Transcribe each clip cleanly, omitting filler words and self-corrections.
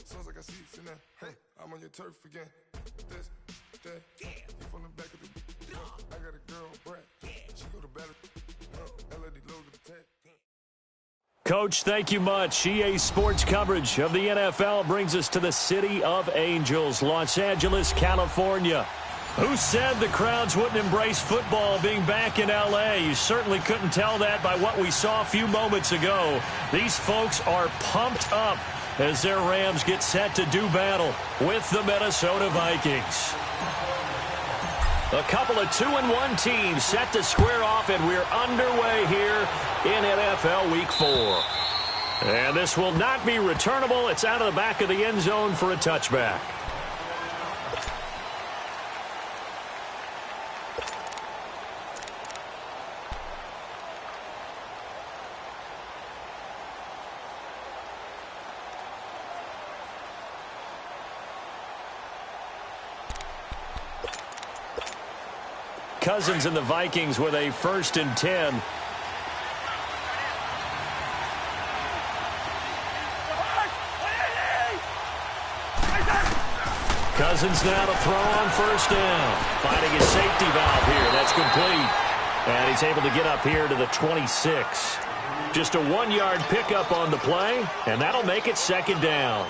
Sounds like I see it in there. Hey, I'm on your turf again. This, that, you from the back of the. I got a girl, Brett. She go to battle. LED logo the tag. Coach, thank you much. EA Sports coverage of the NFL brings us to the City of Angels, Los Angeles, California. Who said the crowds wouldn't embrace football being back in L.A.? You certainly couldn't tell that by what we saw a few moments ago. These folks are pumped up as their Rams get set to do battle with the Minnesota Vikings. A couple of 2-1 teams set to square off, and we're underway here in NFL Week 4. And this will not be returnable. It's out of the back of the end zone for a touchback. Cousins and the Vikings with a 1st and 10. Cousins now to throw on 1st down. Finding his safety valve here. That's complete. And he's able to get up here to the 26. Just a 1-yard pickup on the play, and that'll make it 2nd down.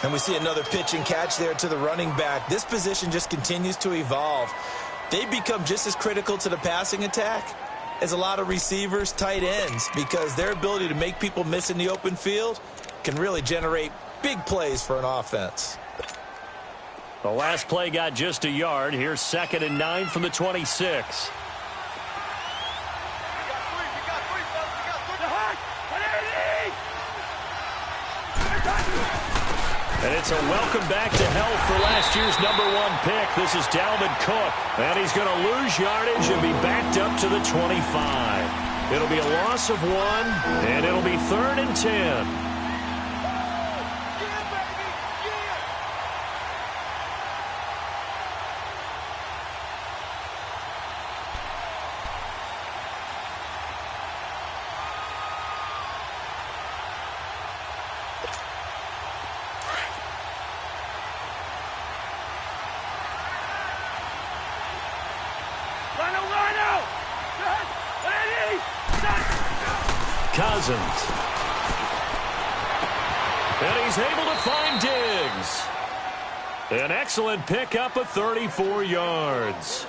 And we see another pitch and catch there to the running back. This position just continues to evolve. They become just as critical to the passing attack as a lot of receivers, tight ends, because their ability to make people miss in the open field can really generate big plays for an offense. The last play got just a yard. Here's 2nd and 9 from the 26. And it's a welcome back to health for last year's #1 pick. This is Dalvin Cook. And he's going to lose yardage and be backed up to the 25. It'll be a loss of 1, and it'll be 3rd and 10. Cousins. And he's able to find Diggs. An excellent pickup of 34 yards.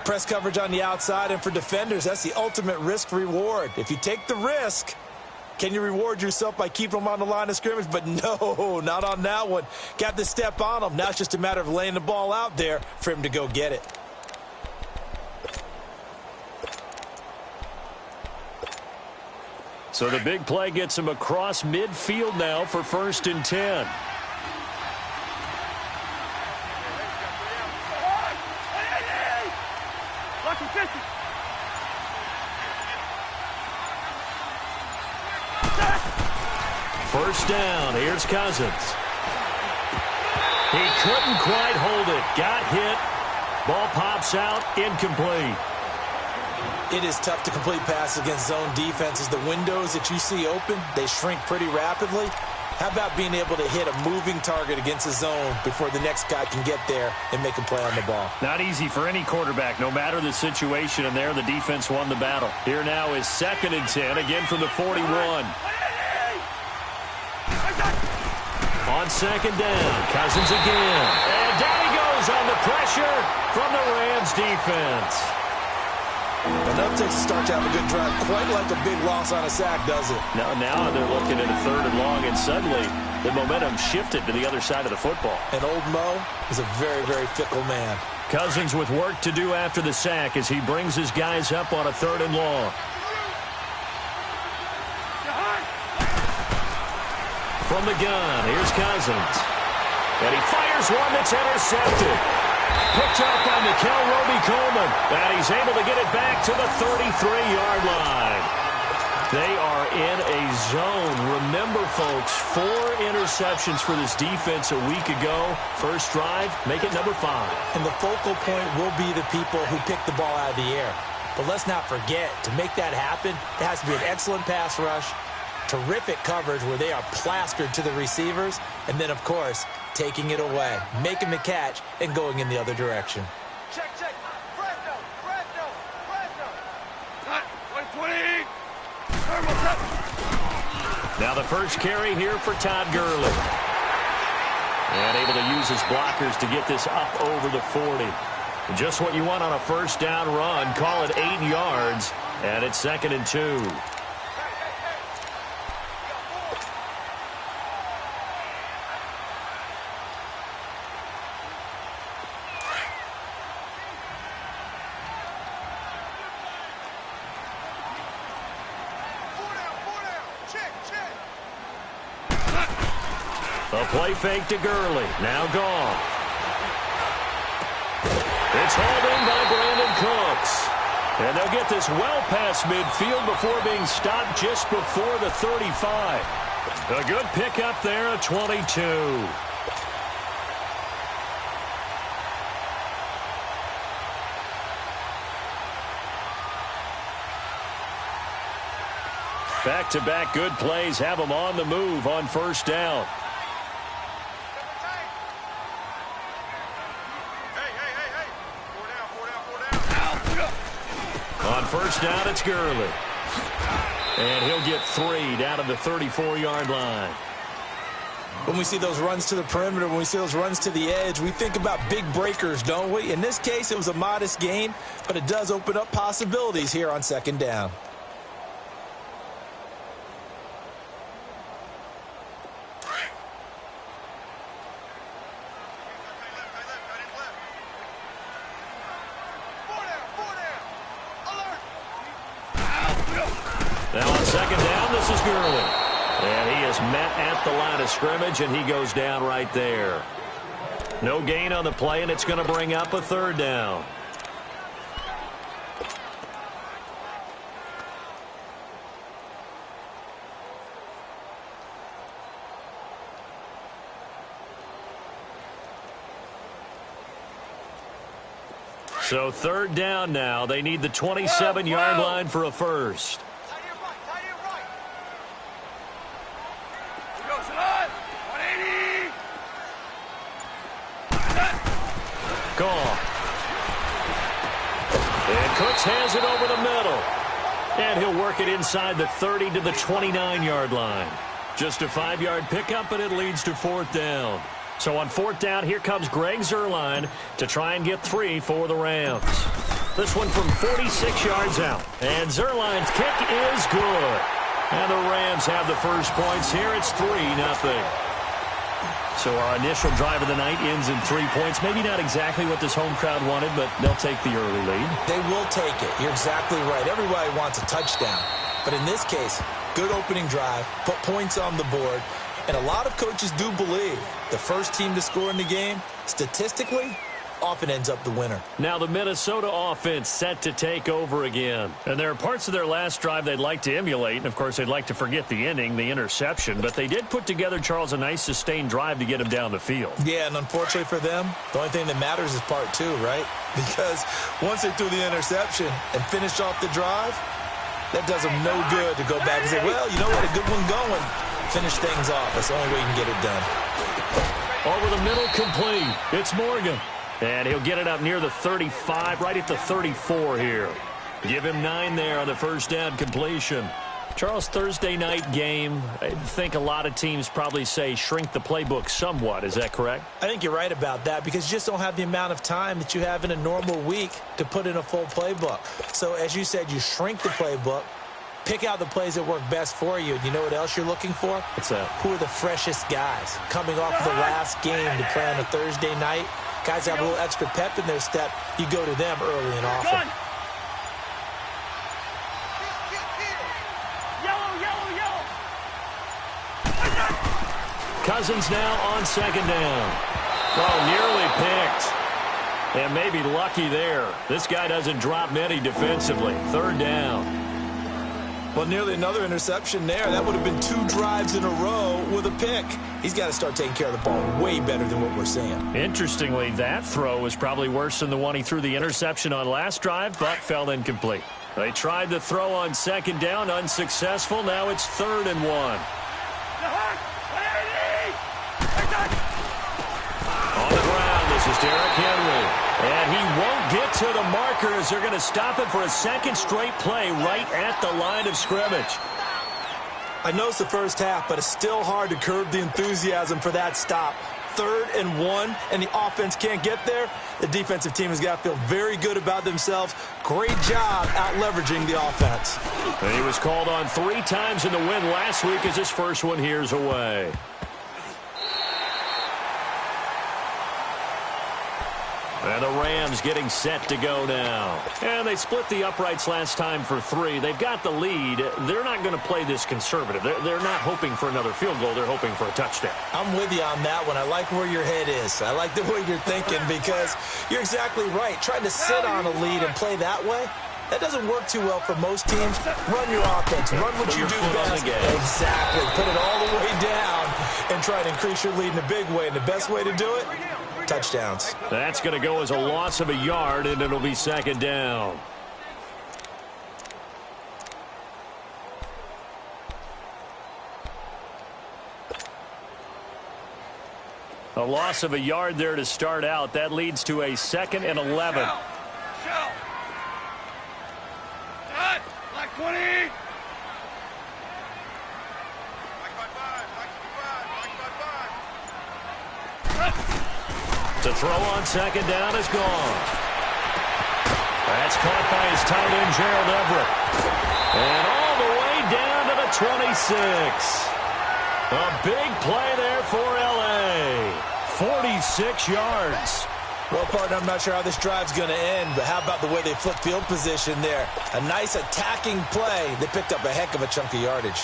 Press coverage on the outside, and for defenders, that's the ultimate risk-reward. If you take the risk, can you reward yourself by keeping them on the line of scrimmage? But no, not on that one. Got to step on them. Now it's just a matter of laying the ball out there for him to go get it. So the big play gets him across midfield now for 1st and 10. First down. Here's Cousins. He couldn't quite hold it. Got hit. Ball pops out. Incomplete. It is tough to complete passes against zone defenses. The windows that you see open, they shrink pretty rapidly. How about being able to hit a moving target against a zone before the next guy can get there and make a play on the ball? Not easy for any quarterback, no matter the situation, and there the defense won the battle. Here now is 2nd and 10, again from the 41. On 2nd down, Cousins again. And down he goes on the pressure from the Rams defense. Enough takes to start to have a good drive. Quite like a big loss on a sack, does it? Now they're looking at a 3rd and long, and suddenly the momentum shifted to the other side of the football. And old Mo is a very, very fickle man. Cousins with work to do after the sack as he brings his guys up on a 3rd and long. From the gun, here's Cousins. And he fires one that's intercepted. Picked up by Roby Coleman. And he's able to get it back to the 33-yard line. They are in a zone. Remember, folks, 4 interceptions for this defense a week ago. First drive, make it number 5. And the focal point will be the people who pick the ball out of the air. But let's not forget, to make that happen, there has to be an excellent pass rush, terrific coverage where they are plastered to the receivers, and then, of course, taking it away, making the catch, and going in the other direction. Check. Fresno. Cut. 120. Now the first carry here for Todd Gurley. And able to use his blockers to get this up over the 40. Just what you want on a first down run. Call it 8 yards, and it's 2nd and 2. A play fake to Gurley. Now gone. It's hauled in by Brandon Cooks. And they'll get this well past midfield before being stopped just before the 35. A good pickup there at 22. Back-to-back good plays have them on the move on first down. On first down, it's Gurley. And he'll get 3 down to the 34-yard line. When we see those runs to the perimeter, when we see those runs to the edge, we think about big breakers, don't we? In this case, it was a modest gain, but it does open up possibilities here on second down. Now on second down, this is Gurley. And he is met at the line of scrimmage, and he goes down right there. No gain on the play, and it's going to bring up a 3rd down. So 3rd down now. They need the 27-yard line for a first. Gone. And Cooks has it over the middle. And he'll work it inside the 30 to the 29-yard line. Just a 5-yard pickup, and it leads to 4th down. So on 4th down, here comes Greg Zuerlein to try and get 3 for the Rams. This one from 46 yards out. And Zuerlein's kick is good. And the Rams have the first points here. It's 3-0. So our initial drive of the night ends in 3 points. Maybe not exactly what this home crowd wanted, but they'll take the early lead. They will take it. You're exactly right. Everybody wants a touchdown. But in this case, good opening drive, put points on the board. And a lot of coaches do believe the first team to score in the game, statistically, often ends up the winner. Now the Minnesota offense set to take over again. And there are parts of their last drive they'd like to emulate. And, of course, they'd like to forget the ending, the interception. But they did put together, Charles, a nice sustained drive to get them down the field. Yeah, and unfortunately for them, the only thing that matters is part 2, right? Because once they threw the interception and finished off the drive, that does them no good to go back and say, well, you know what, a good one going. Finish things off. That's the only way you can get it done. Over the middle, complete. It's Morgan. And he'll get it up near the 35, right at the 34 here. Give him 9 there on the first down completion. Charles, Thursday night game, I think a lot of teams probably say shrink the playbook somewhat. Is that correct? I think you're right about that because you just don't have the amount of time that you have in a normal week to put in a full playbook. So as you said, you shrink the playbook, pick out the plays that work best for you. And you know what else you're looking for? What's that? Who are the freshest guys coming off of the last game to play on a Thursday night? Guys have a little extra pep in their step. You go to them early and often. Cousins now on second down. Oh, nearly picked. And maybe lucky there. This guy doesn't drop many defensively. 3rd down. Well, nearly another interception there. That would have been 2 drives in a row with a pick. He's got to start taking care of the ball way better than what we're seeing. Interestingly, that throw was probably worse than the one he threw the interception on last drive, but fell incomplete. They tried the throw on second down, unsuccessful. Now it's 3rd and 1. On the ground, this is Derrick Henry. And he won't get to the marker as they're going to stop it for a second straight play right at the line of scrimmage. I know it's the first half, but it's still hard to curb the enthusiasm for that stop. 3rd and 1, and the offense can't get there. The defensive team has got to feel very good about themselves. Great job out leveraging the offense. And he was called on 3 times in the win last week as his first one here's away. And the Rams getting set to go now. And they split the uprights last time for 3. They've got the lead. They're not going to play this conservative. They're not hoping for another field goal. They're hoping for a touchdown. I'm with you on that one. I like where your head is. I like the way you're thinking because you're exactly right. Trying to sit on a lead and play that way, that doesn't work too well for most teams. Run your offense. Run what you do best. Exactly. Put it all the way down and try to increase your lead in a big way. And the best way to do it, touchdowns. That's going to go as a loss of a yard, and it'll be 2nd down. A loss of a yard there to start out. That leads to a 2nd and 11. Shell. Cut. Like 20. To throw on 2nd down is gone. That's caught by his tight end, Gerald Everett. And all the way down to the 26. A big play there for L.A. 46 yards. Well, partner, I'm not sure how this drive's going to end, but how about the way they flip field position there? A nice attacking play. They picked up a heck of a chunk of yardage.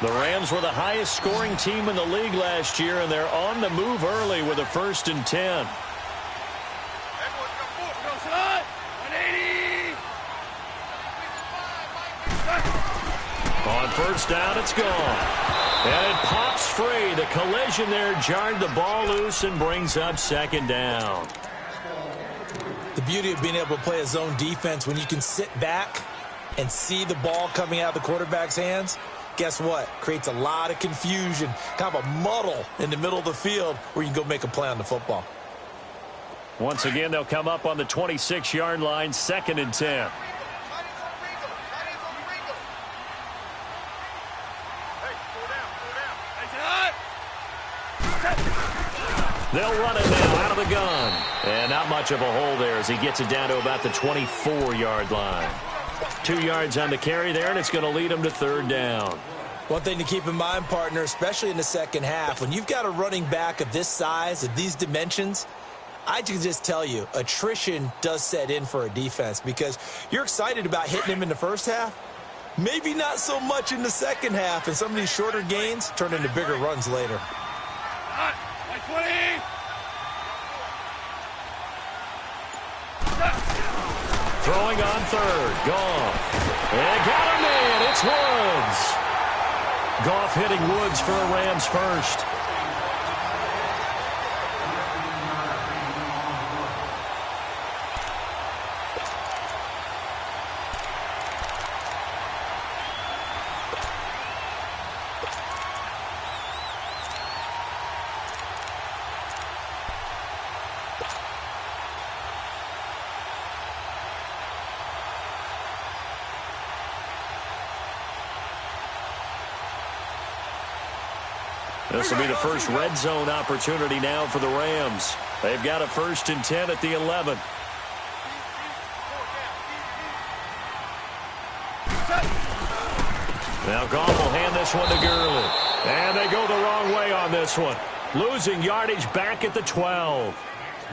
The Rams were the highest scoring team in the league last year, and they're on the move early with a 1st and 10. On 1st down, it's gone. And it pops free. The collision there jarred the ball loose and brings up 2nd down. The beauty of being able to play a zone defense when you can sit back and see the ball coming out of the quarterback's hands, guess what? Creates a lot of confusion, kind of a muddle in the middle of the field where you can go make a play on the football. Once again, they'll come up on the 26-yard line, 2nd and 10. They'll run it now out of the gun. And not much of a hole there as he gets it down to about the 24-yard line. 2 yards on the carry there, and it's going to lead him to 3rd down. One thing to keep in mind, partner, especially in the second half, when you've got a running back of this size, of these dimensions, I can just tell you, attrition does set in for a defense because you're excited about hitting him in the first half. Maybe not so much in the second half, and some of these shorter gains turn into bigger runs later. Like 20. Throwing on 3rd. Goff. And got him in. It's Woods. Goff hitting Woods for a Rams first. This will be the first red zone opportunity now for the Rams. They've got a 1st and 10 at the 11. Now Goff will hand this one to Gurley. And they go the wrong way on this one. Losing yardage back at the 12.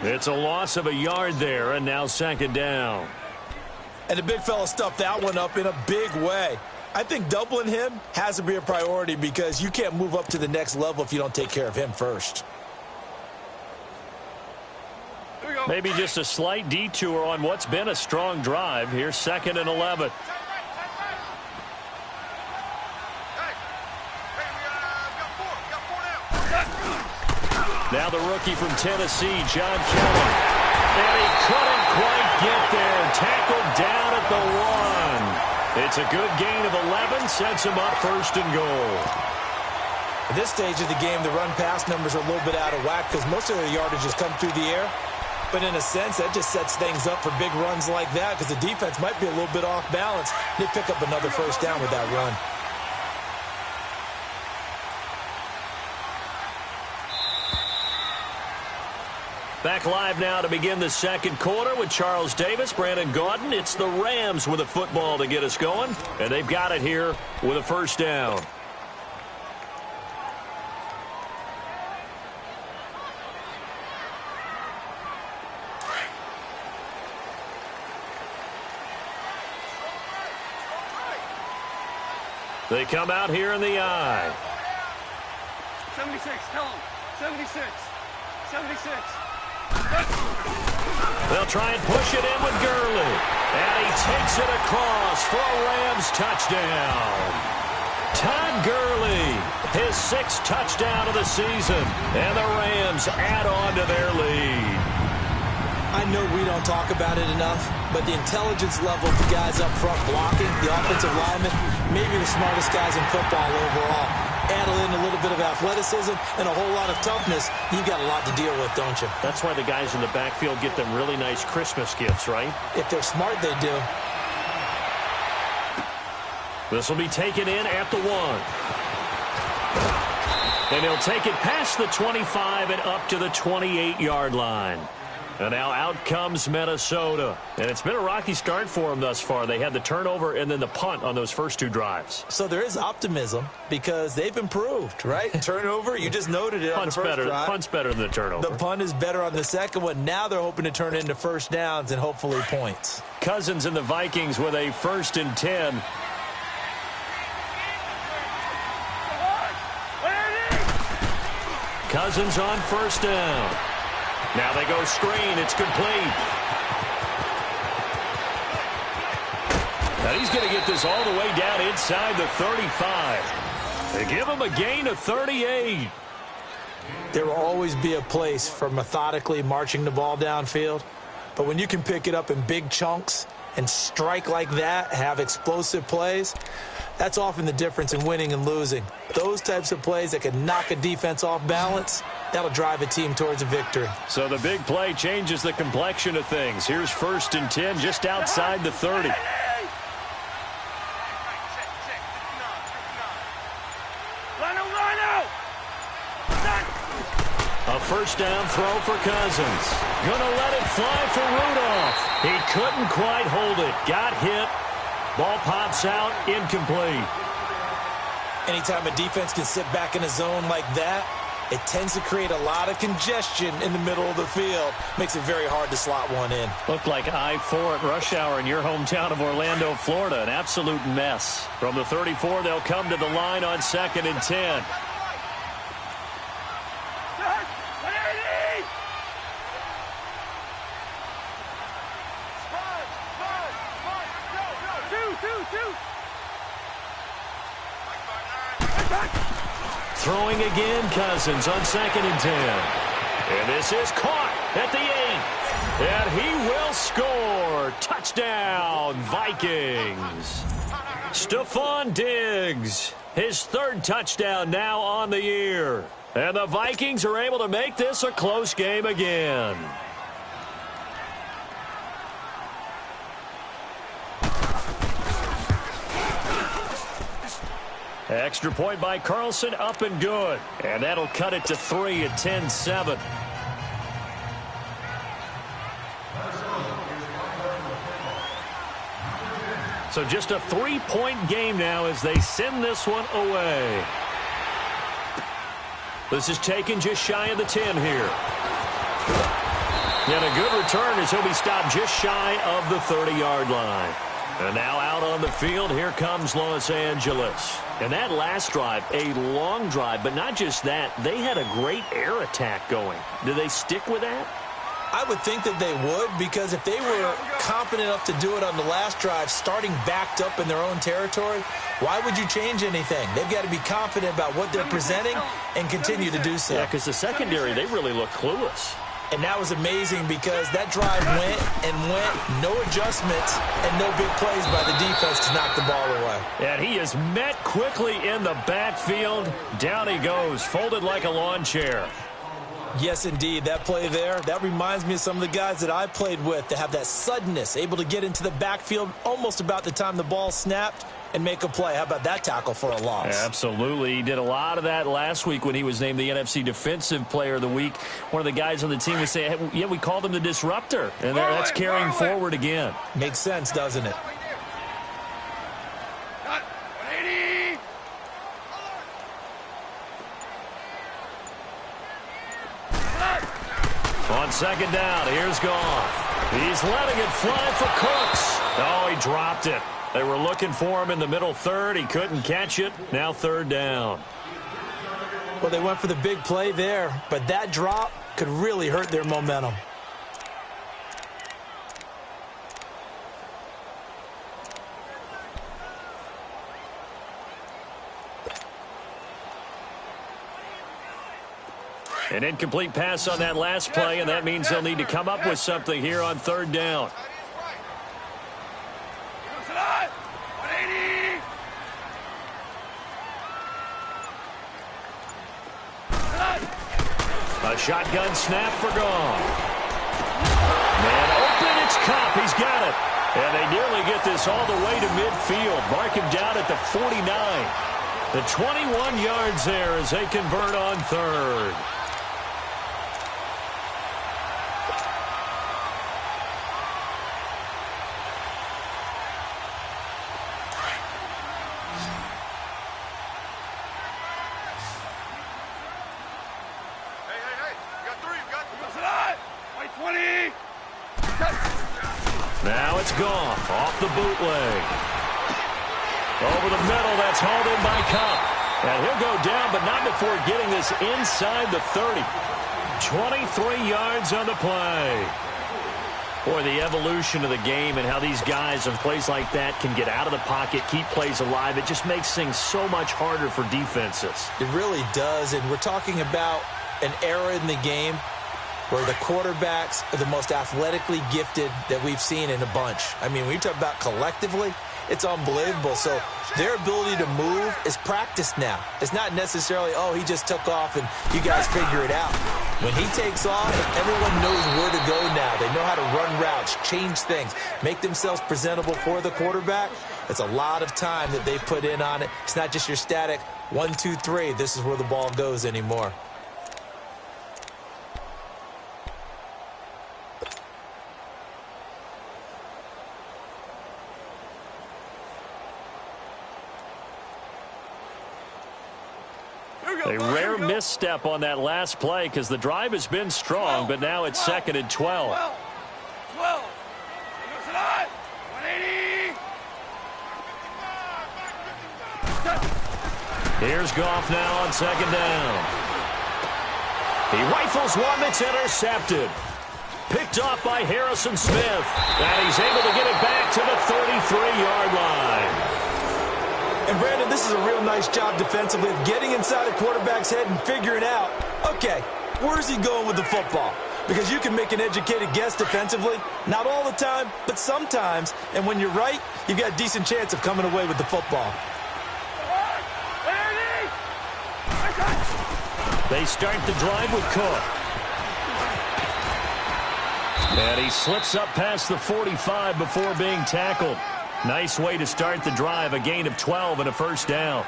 It's a loss of a yard there, and now 2nd down. And the big fella stuffed that one up in a big way. I think doubling him has to be a priority because you can't move up to the next level if you don't take care of him first. Here we go. Maybe just a slight detour on what's been a strong drive. Here's 2nd and 11. Now the rookie from Tennessee, John Kelly. And he couldn't quite get there. Tackled down at the 1. It's a good gain of 11. Sets him up 1st and goal. At this stage of the game, the run-pass numbers are a little bit out of whack because most of their yardage has come through the air. But in a sense, that just sets things up for big runs like that because the defense might be a little bit off balance. They pick up another 1st down with that run. Back live now to begin the 2nd quarter with Charles Davis, Brandon Gaudin. It's the Rams with a football to get us going, and they've got it here with a 1st down. They come out here in the eye. 76, tell him. 76. 76. They'll try and push it in with Gurley. And he takes it across for a Rams touchdown. Todd Gurley, his 6th touchdown of the season. And the Rams add on to their lead. I know we don't talk about it enough, but the intelligence level of the guys up front blocking, the offensive linemen, maybe the smartest guys in football overall. Add in a little bit of athleticism and a whole lot of toughness, you've got a lot to deal with, don't you? That's why the guys in the backfield get them really nice Christmas gifts, right? If they're smart, they do. This will be taken in at the 1. And he'll take it past the 25 and up to the 28-yard line. And now out comes Minnesota. And it's been a rocky start for them thus far. They had the turnover and then the punt on those first 2 drives. So there is optimism because they've improved, right? Turnover, you just noted it on the first drive. Punt's better than the turnover. The punt is better on the second one. Now they're hoping to turn it into 1st downs and hopefully points. Cousins and the Vikings with a 1st and 10. Cousins on 1st down. Now they go screen. It's complete. And he's going to get this all the way down inside the 35. They give him a gain of 38. There will always be a place for methodically marching the ball downfield. But when you can pick it up in big chunks and strike like that, have explosive plays, that's often the difference in winning and losing. Those types of plays that can knock a defense off balance, that'll drive a team towards a victory. So the big play changes the complexion of things. Here's 1st and 10 just outside the 30. A 1st down throw for Cousins. Gonna let it fly for Rudolph. He couldn't quite hold it. Got hit. Ball pops out, incomplete. Anytime a defense can sit back in a zone like that, it tends to create a lot of congestion in the middle of the field. Makes it very hard to slot one in. Looked like I-4 at rush hour in your hometown of Orlando, Florida. An absolute mess. From the 34, they'll come to the line on 2nd and 10. Throwing again, Cousins on 2nd and 10. And this is caught at the 8. And he will score. Touchdown, Vikings. Stephon Diggs, his 3rd touchdown now on the year. And the Vikings are able to make this a close game again. Extra point by Carlson, up and good. And that'll cut it to 3 at 10-7. So just a 3-point game now as they send this one away. This is taken just shy of the 10 here. And a good return as he'll be stopped just shy of the 30-yard line. And now out on the field, here comes Los Angeles. And that last drive, a long drive, but not just that. They had a great air attack going. Do they stick with that? I would think that they would, because if they were confident enough to do it on the last drive, starting backed up in their own territory, why would you change anything? They've got to be confident about what they're presenting and continue to do so. Yeah, because the secondary, they really look clueless. And that was amazing because that drive went and went, no adjustments, and no big plays by the defense to knock the ball away. And he is met quickly in the backfield. Down he goes, folded like a lawn chair. Yes, indeed. That play there, that reminds me of some of the guys that I played with that have that suddenness, able to get into the backfield almost about the time the ball snapped and make a play. How about that tackle for a loss? Absolutely. He did a lot of that last week when he was named the NFC Defensive Player of the Week. One of the guys on the team would say, hey, yeah, we called him the disruptor. And that's carrying forward again. Makes sense, doesn't it? On second down, here's Goff. He's letting it fly for Cooks. Oh, he dropped it. They were looking for him in the middle third. He couldn't catch it. Now third down. Well, they went for the big play there, but that drop could really hurt their momentum. An incomplete pass on that last play, and that means they'll need to come up with something here on third down. A shotgun snap for Goff. Man open, it's Kopp. He's got it. And they nearly get this all the way to midfield. Mark him down at the 49. The 21 yards there as they convert on third. Now it's Goff off the bootleg. Over the middle, that's hauled in by Kopp. And he'll go down, but not before getting this inside the 30. 23 yards on the play. Boy, the evolution of the game and how these guys on plays like that can get out of the pocket, keep plays alive, it just makes things so much harder for defenses. It really does, and we're talking about an era in the game where the quarterbacks are the most athletically gifted that we've seen in a bunch. I mean, when you talk about collectively, it's unbelievable. So their ability to move is practiced now. It's not necessarily, oh, he just took off and you guys figure it out. When he takes off, everyone knows where to go now. They know how to run routes, change things, make themselves presentable for the quarterback. It's a lot of time that they put in on it. It's not just your static 1, 2, 3. This is where the ball goes anymore. A rare misstep on that last play because the drive has been strong, but now it's second and 12. 12. 180. Here's Goff now on second down. He rifles one that's intercepted. Picked off by Harrison Smith. And he's able to get it back to the 33-yard line. And, Brandon, this is a real nice job defensively of getting inside a quarterback's head and figuring out, okay, where's he going with the football? Because you can make an educated guess defensively. Not all the time, but sometimes. And when you're right, you've got a decent chance of coming away with the football. They start the drive with Cook. And he slips up past the 45 before being tackled. Nice way to start the drive, a gain of 12 and a first down.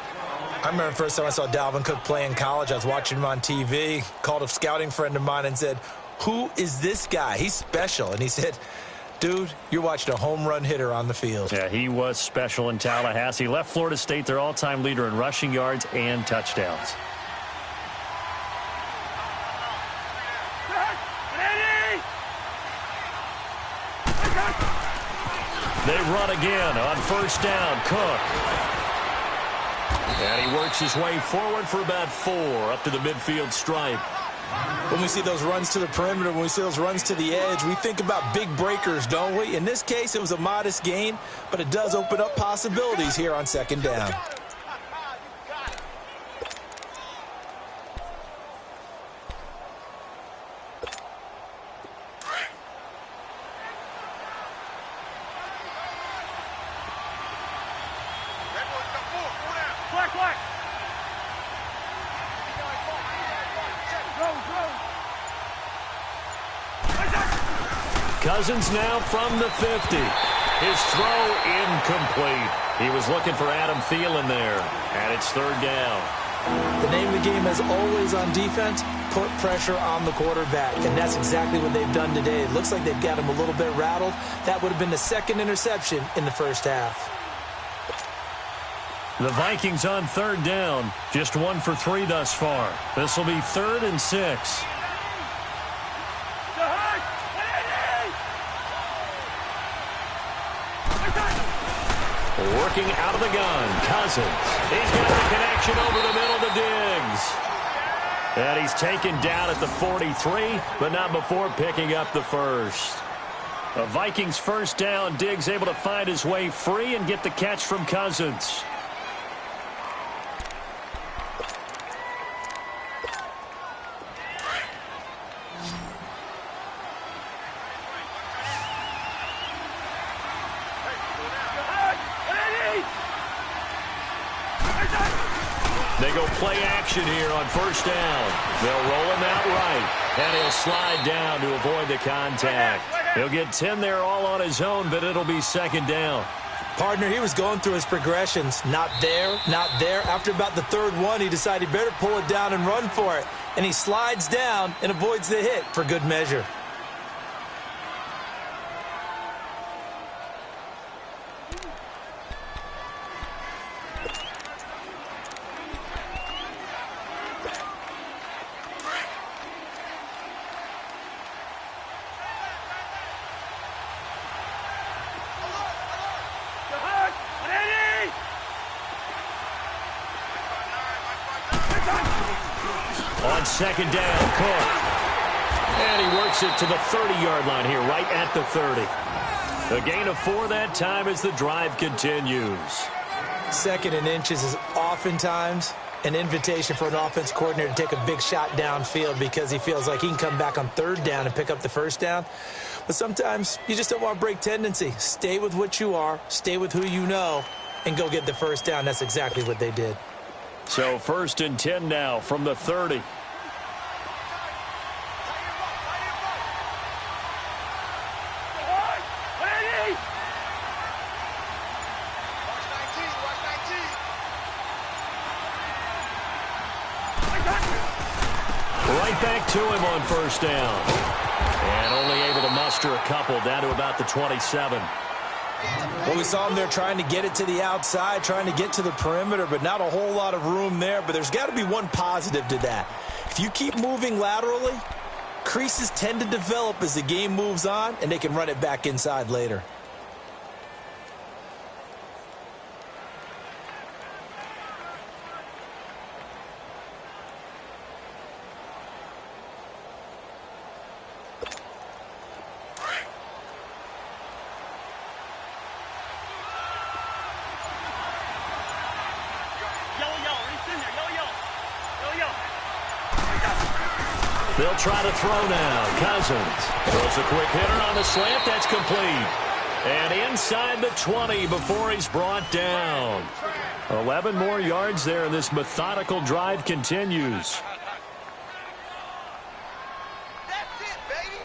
I remember the first time I saw Dalvin Cook play in college. I was watching him on TV, called a scouting friend of mine and said, who is this guy? He's special. And he said, dude, you're watching a home run hitter on the field. Yeah, he was special in Tallahassee. He left Florida State their all-time leader in rushing yards and touchdowns. They run again on first down. Cook. And he works his way forward for about 4 up to the midfield stripe. When we see those runs to the perimeter, when we see those runs to the edge, we think about big breakers, don't we? In this case, it was a modest gain, but it does open up possibilities here on second down. Cousins now from the 50. His throw incomplete. He was looking for Adam Thielen there, and it's third down. The name of the game, as always on defense, put pressure on the quarterback, and that's exactly what they've done today. It looks like they've got him a little bit rattled. That would have been the second interception in the first half. The Vikings on third down, just 1 for 3 thus far. This will be 3rd and 6. Working out of the gun, Cousins. He's got the connection over the middle to Diggs. And he's taken down at the 43, but not before picking up the first. A Vikings first down. Diggs able to find his way free and get the catch from Cousins. They go play action here on first down. They'll roll him out right, and he'll slide down to avoid the contact. He'll get 10 there all on his own, but it'll be second down. Partner, he was going through his progressions. Not there, not there. After about the third one, he decided he better pull it down and run for it. And he slides down and avoids the hit for good measure. On second down, Cook. And he works it to the 30-yard line here, right at the 30. A gain of 4 that time as the drive continues. 2nd and inches is oftentimes an invitation for an offense coordinator to take a big shot downfield because he feels like he can come back on third down and pick up the first down. But sometimes you just don't want to break tendency. Stay with what you are, stay with who you know, and go get the first down. That's exactly what they did. So 1st and 10 now from the 30. Right back to him on first down. And only able to muster a couple down to about the 27. Well, we saw him there trying to get it to the outside, trying to get to the perimeter, but not a whole lot of room there. But there's got to be one positive to that. If you keep moving laterally, creases tend to develop as the game moves on, and they can run it back inside later. They'll try to throw now. Cousins throws a quick hitter on the slant. That's complete. And inside the 20 before he's brought down. 11 more yards there, and this methodical drive continues. That's it, baby.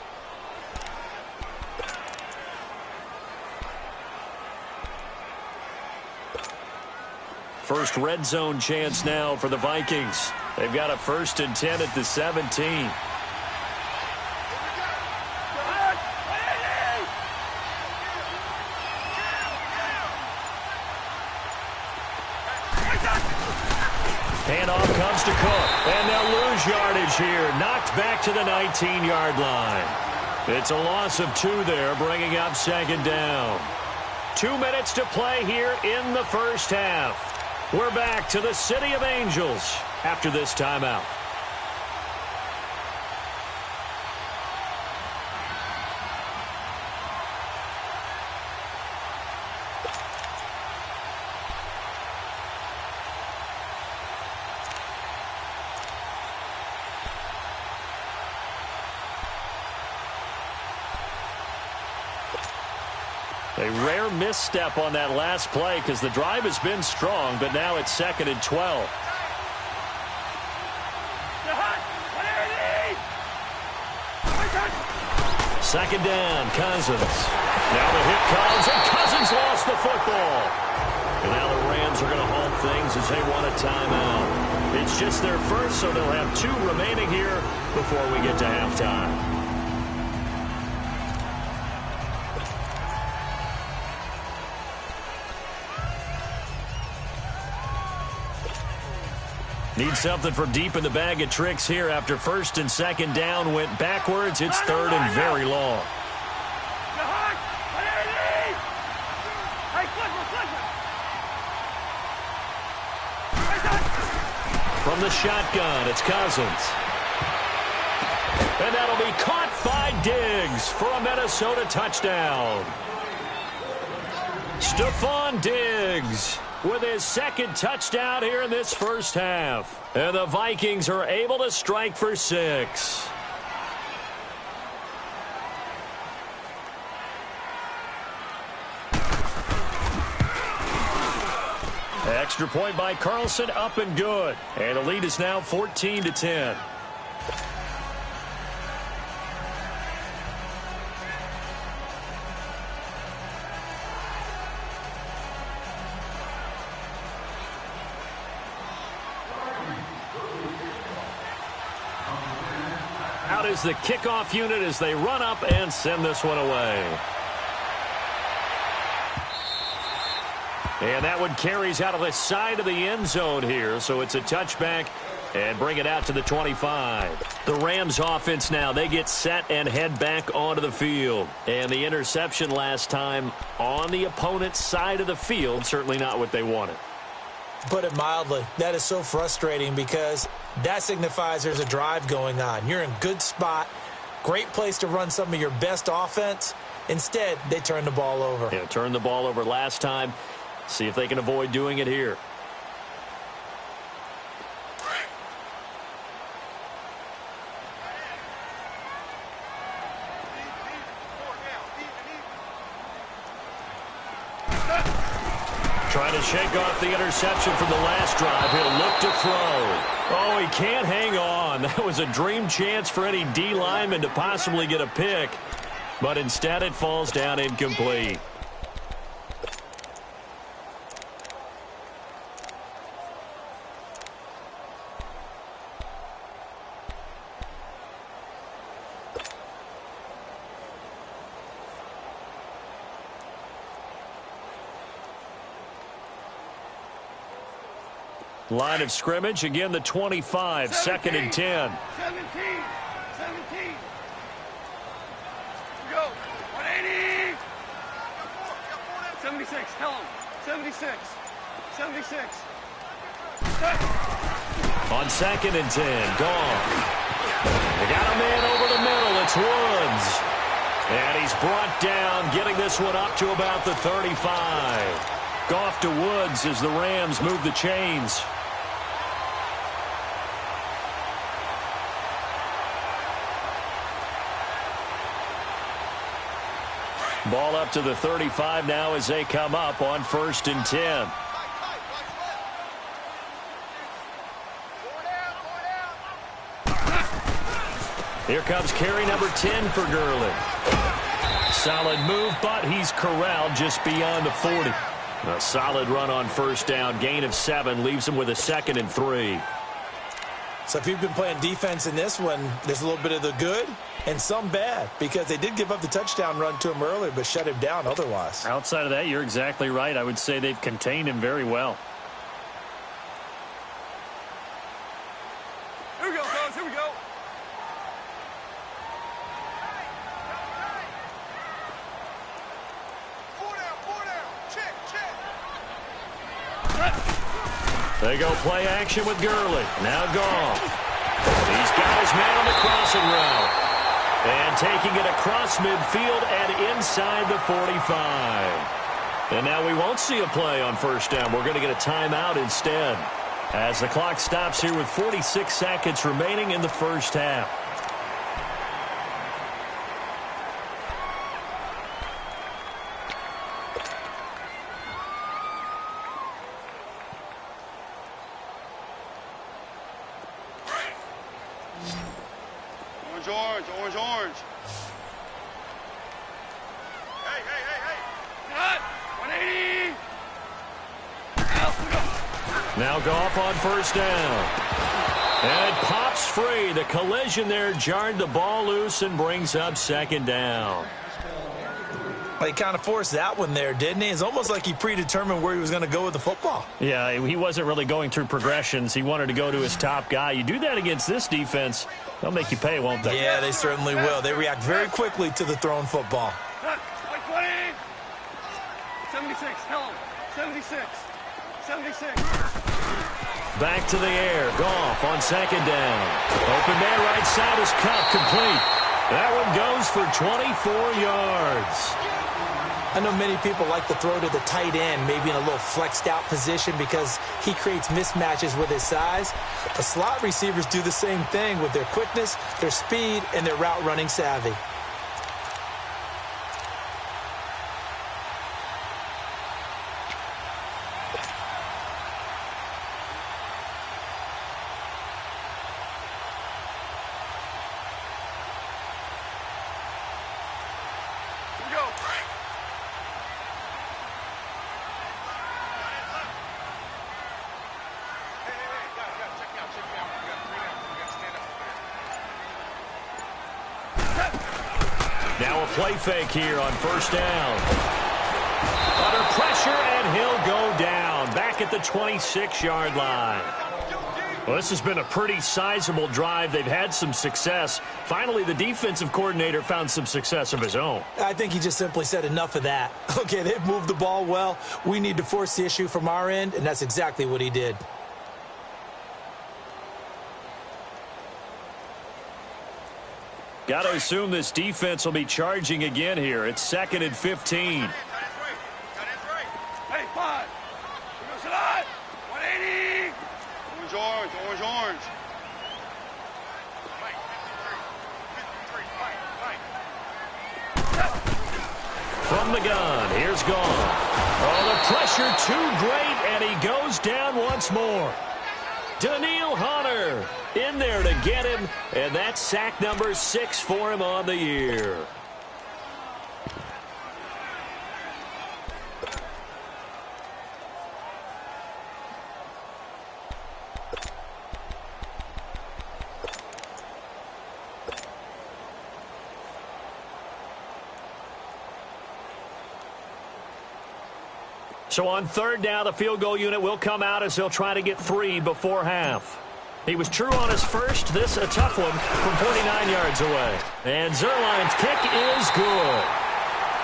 First red zone chance now for the Vikings. They've got a 1st and 10 at the 17. Handoff comes to Cook, and they'll lose yardage here. Knocked back to the 19-yard line. It's a loss of 2 there, bringing up second down. 2 minutes to play here in the first half. We're back to the City of Angels after this timeout. A rare misstep on that last play because the drive has been strong, but now it's 2nd and 12. Second down, Cousins. Now the hit comes, and Cousins lost the football. And now the Rams are going to halt things as they want a timeout. It's just their first, so they'll have 2 remaining here before we get to halftime. Need something for deep in the bag of tricks here after 1st and 2nd down went backwards. It's 3rd and very long. From the shotgun, it's Cousins. And that'll be caught by Diggs for a Minnesota touchdown. Stephon Diggs with his 2nd touchdown here in this first half. And the Vikings are able to strike for 6. Extra point by Carlson, up and good. And the lead is now 14-10. Out is the kickoff unit as they run up and send this one away. And that one carries out of the side of the end zone here, so it's a touchback and bring it out to the 25. The Rams offense now, they get set and head back onto the field. And the interception last time on the opponent's side of the field, certainly not what they wanted. Put it mildly, that is so frustrating because that signifies there's a drive going on. You're in good spot, great place to run some of your best offense. Instead, they turn the ball over. Yeah, turned the ball over last time. See if they can avoid doing it here. Trying to shake off the interception from the last drive. He'll look to throw. Oh, he can't hang on. That was a dream chance for any D lineman to possibly get a pick. But instead it falls down incomplete. Line of scrimmage, again the 25, 2nd and 10. 17. Go. 180. 76. Tell him. 76. 76. On 2nd and 10, Goff. They got a man over the middle. It's Woods. And he's brought down, getting this one up to about the 35. Goff to Woods as the Rams move the chains. Ball up to the 35 now as they come up on 1st and 10. Here comes carry number 10 for Gurley. Solid move, but he's corralled just beyond the 40. A solid run on 1st down. Gain of 7 leaves him with a 2nd and 3. So if you've been playing defense in this one, there's a little bit of the good and some bad because they did give up the touchdown run to him earlier but shut him down otherwise. Outside of that, you're exactly right. I would say they've contained him very well. Here we go, fellas. Here we go. Four down. Check. They go play action with Gurley. Now Goff. He's got his man on the crossing route. And taking it across midfield and inside the 45. And now we won't see a play on 1st down. We're going to get a timeout instead. As the clock stops here with 46 seconds remaining in the first half. Orange, orange, orange, orange. Hey, hey, hey, hey. Cut. 180. Now Goff on first down. And it pops free. The collision there jarred the ball loose and brings up second down. Well, he kind of forced that one there, didn't he? It's almost like he predetermined where he was going to go with the football. Yeah, he wasn't really going through progressions. He wanted to go to his top guy. You do that against this defense, they'll make you pay, won't they? Yeah, they certainly will. They react very quickly to the thrown football. 20. 76. Tell him. 76. 76. Back to the air. Goff on second down. Open man right side is cut. Complete. That one goes for 24 yards. I know many people like to throw to the tight end, maybe in a little flexed out position because he creates mismatches with his size. The slot receivers do the same thing with their quickness, their speed, and their route running savvy. Now a play fake here on first down. Under pressure, and he'll go down. Back at the 26-yard line. Well, this has been a pretty sizable drive. They've had some success. Finally, the defensive coordinator found some success of his own. I think he just simply said enough of that. Okay, they've moved the ball well. We need to force the issue from our end, and that's exactly what he did. Got to assume this defense will be charging again here. It's 2nd and 15. Hey, 5. We're going to slide. 180. Orange, orange, orange, orange. From the gun, here's Goff. Oh, the pressure too great, and he goes down once more. Daniil Hunter in there to get him, and that's sack number 6 for him on the year. So on third down, the field goal unit will come out as they'll try to get 3 before half. He was true on his first. This a tough one from 49 yards away. And Zerline's kick is good.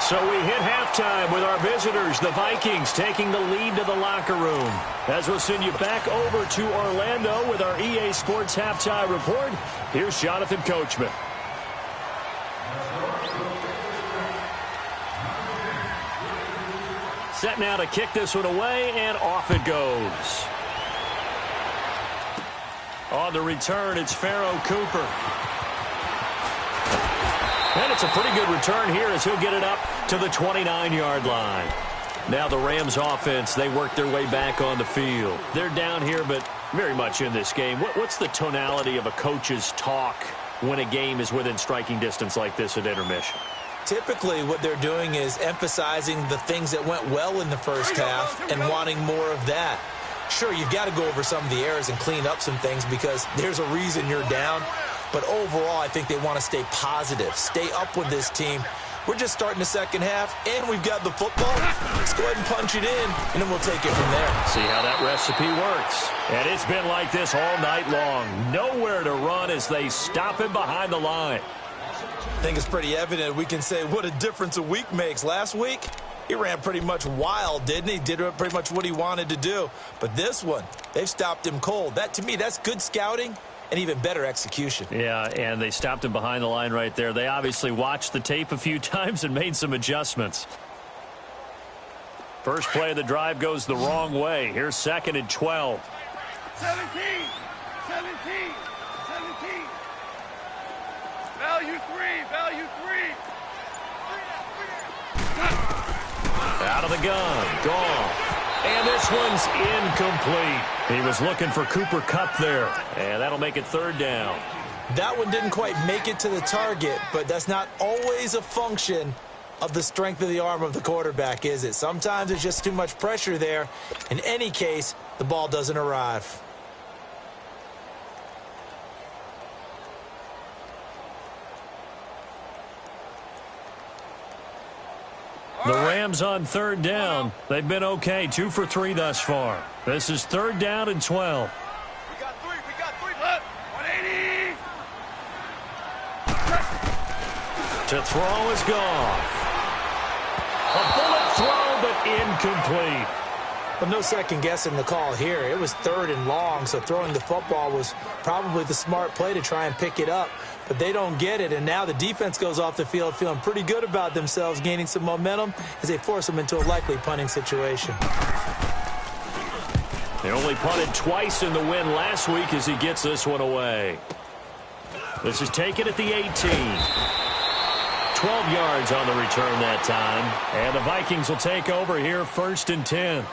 So we hit halftime with our visitors, the Vikings, taking the lead to the locker room. As we'll send you back over to Orlando with our EA Sports Halftime Report, here's Jonathan Coachman. Set now to kick this one away, and off it goes. On the return, it's Pharaoh Cooper. And it's a pretty good return here as he'll get it up to the 29-yard line. Now the Rams offense, they work their way back on the field. They're down here, but very much in this game. What's the tonality of a coach's talk when a game is within striking distance like this at intermission? Typically, what they're doing is emphasizing the things that went well in the first half and wanting more of that. Sure, you've got to go over some of the errors and clean up some things because there's a reason you're down. But overall, I think they want to stay positive, stay up with this team. We're just starting the second half, and we've got the football. Let's go ahead and punch it in, and then we'll take it from there. See how that recipe works. And it's been like this all night long. Nowhere to run as they stop him behind the line. I think it's pretty evident. We can say what a difference a week makes. Last week, he ran pretty much wild, didn't he? Did pretty much what he wanted to do. But this one, they've stopped him cold. That, to me, that's good scouting and even better execution. Yeah, and they stopped him behind the line right there. They obviously watched the tape a few times and made some adjustments. First play of the drive goes the wrong way. Here's 2nd and 12. 17. Value 3. Value 3. Out of the gun. Goff. And this one's incomplete. He was looking for Cooper Kupp there. And that'll make it 3rd down. That one didn't quite make it to the target, but that's not always a function of the strength of the arm of the quarterback, is it? Sometimes there's just too much pressure there. In any case, the ball doesn't arrive. The Rams on third down. They've been okay, 2 for 3 thus far. This is third down and 12. We got three. 180. To throw is gone. A bullet throw, but incomplete. But no second guessing the call here. It was third and long, so throwing the football was probably the smart play to try and pick it up. But they don't get it, and now the defense goes off the field feeling pretty good about themselves, gaining some momentum as they force them into a likely punting situation. They only punted twice in the win last week as he gets this one away. This is taken at the 18. 12 yards on the return that time. And the Vikings will take over here, 1st and 10.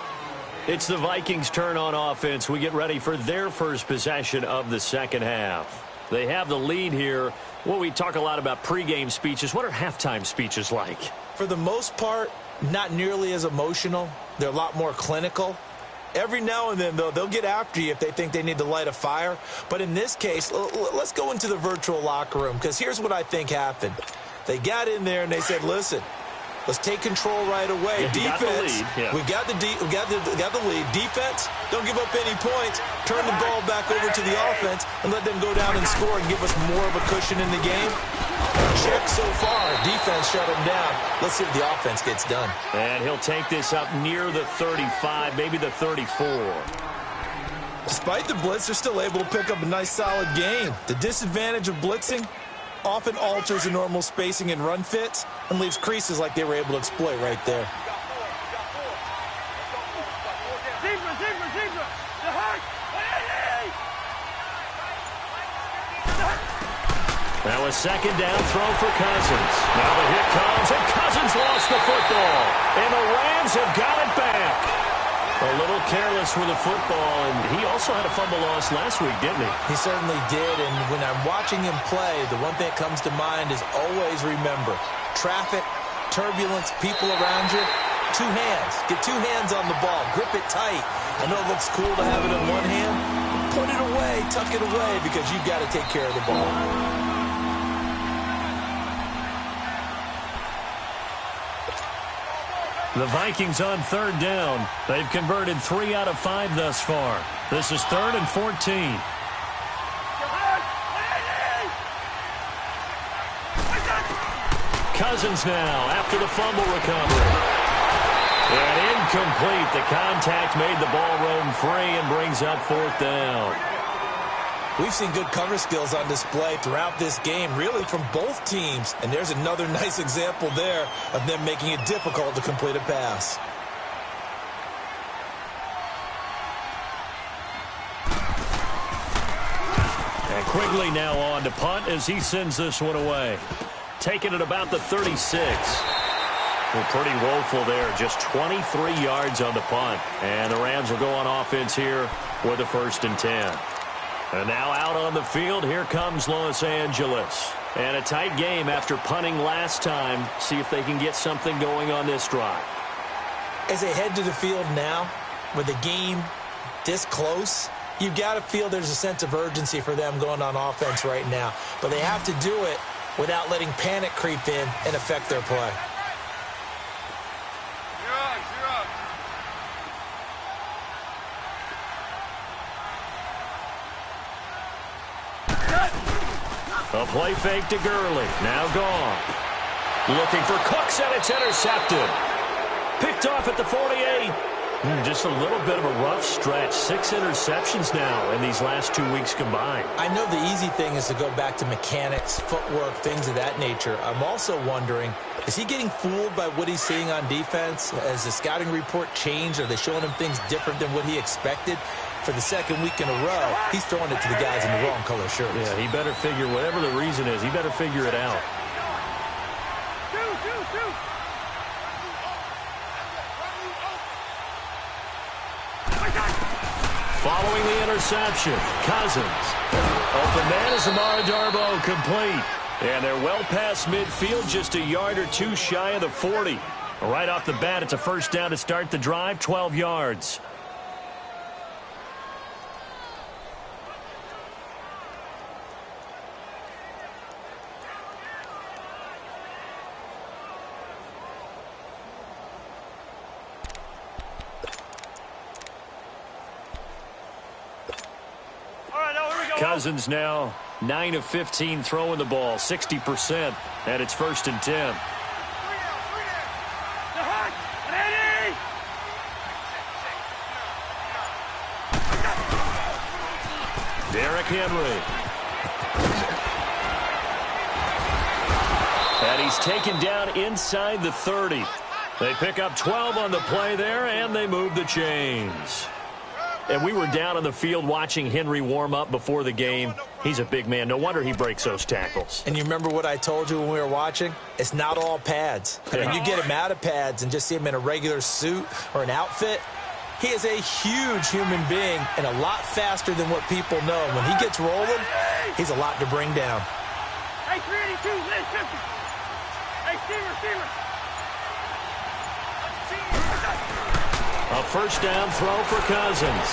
It's the Vikings' turn on offense. We get ready for their first possession of the second half. They have the lead here. Well, we talk a lot about pregame speeches. What are halftime speeches like? For the most part, not nearly as emotional. They're a lot more clinical. Every now and then, though, they'll get after you if they think they need to light a fire. But in this case, let's go into the virtual locker room, because here's what I think happened. They got in there and they said, listen, let's take control right away. Yeah, defense, we got the lead. Defense, don't give up any points. Turn the ball back over to the offense and let them go down and score and give us more of a cushion in the game. Check so far. Defense shut them down. Let's see if the offense gets done. And he'll take this up near the 35, maybe the 34. Despite the blitz, they're still able to pick up a nice solid gain. The disadvantage of blitzing often alters the normal spacing and run fits and leaves creases like they were able to exploit right there. Now a second down throw for Cousins. Now the hit comes, and Cousins lost the football. And the Rams have got it back. A little careless with the football, and he also had a fumble loss last week, didn't he? He certainly did, and when I'm watching him play, the one thing that comes to mind is always remember, traffic, turbulence, people around you, 2 hands. Get 2 hands on the ball. Grip it tight. I know it looks cool to have it in one hand. Put it away, tuck it away, because you've got to take care of the ball. The Vikings on third down. They've converted 3 out of 5 thus far. This is 3rd and 14. Cousins now after the fumble recovery. And incomplete. The contact made the ball roam free and brings up 4th down. We've seen good cover skills on display throughout this game, really from both teams. And there's another nice example there of them making it difficult to complete a pass. And Quigley now on to punt as he sends this one away. Taking it about the 36. Well, pretty woeful there. Just 23 yards on the punt. And the Rams will go on offense here with a 1st and 10. And now out on the field, here comes Los Angeles. And a tight game after punting last time. See if they can get something going on this drive. As they head to the field now, with the game this close, you've got to feel there's a sense of urgency for them going on offense right now. But they have to do it without letting panic creep in and affect their play. A play fake to Gurley. Now gone. Looking for Cooks, and it's intercepted. Picked off at the 48. Just a little bit of a rough stretch. 6 interceptions now in these last 2 weeks combined. I know the easy thing is to go back to mechanics, footwork, things of that nature. I'm also wondering, is he getting fooled by what he's seeing on defense? Has the scouting report changed? Are they showing him things different than what he expected? For the 2nd week in a row, he's throwing it to the guys in the wrong color shirts. Yeah, he better figure, whatever the reason is, he better figure it out. Following the interception, Cousins. Open man is Amara Darboh, complete. And they're well past midfield, just a yard or two shy of the 40. Right off the bat, it's a first down to start the drive, 12 yards. Cousins now 9 of 15 throwing the ball, 60%, and it's 1st and 10. Derrick Henry. And he's taken down inside the 30. They pick up 12 on the play there, and they move the chains. And we were down on the field watching Henry warm up before the game. He's a big man. No wonder he breaks those tackles. And you remember what I told you when we were watching? It's not all pads. I mean, you get him out of pads and just see him in a regular suit or an outfit. He is a huge human being and a lot faster than what people know. When he gets rolling, he's a lot to bring down. Hey, 382, let's 50. Hey, Steamer. A first down throw for Cousins.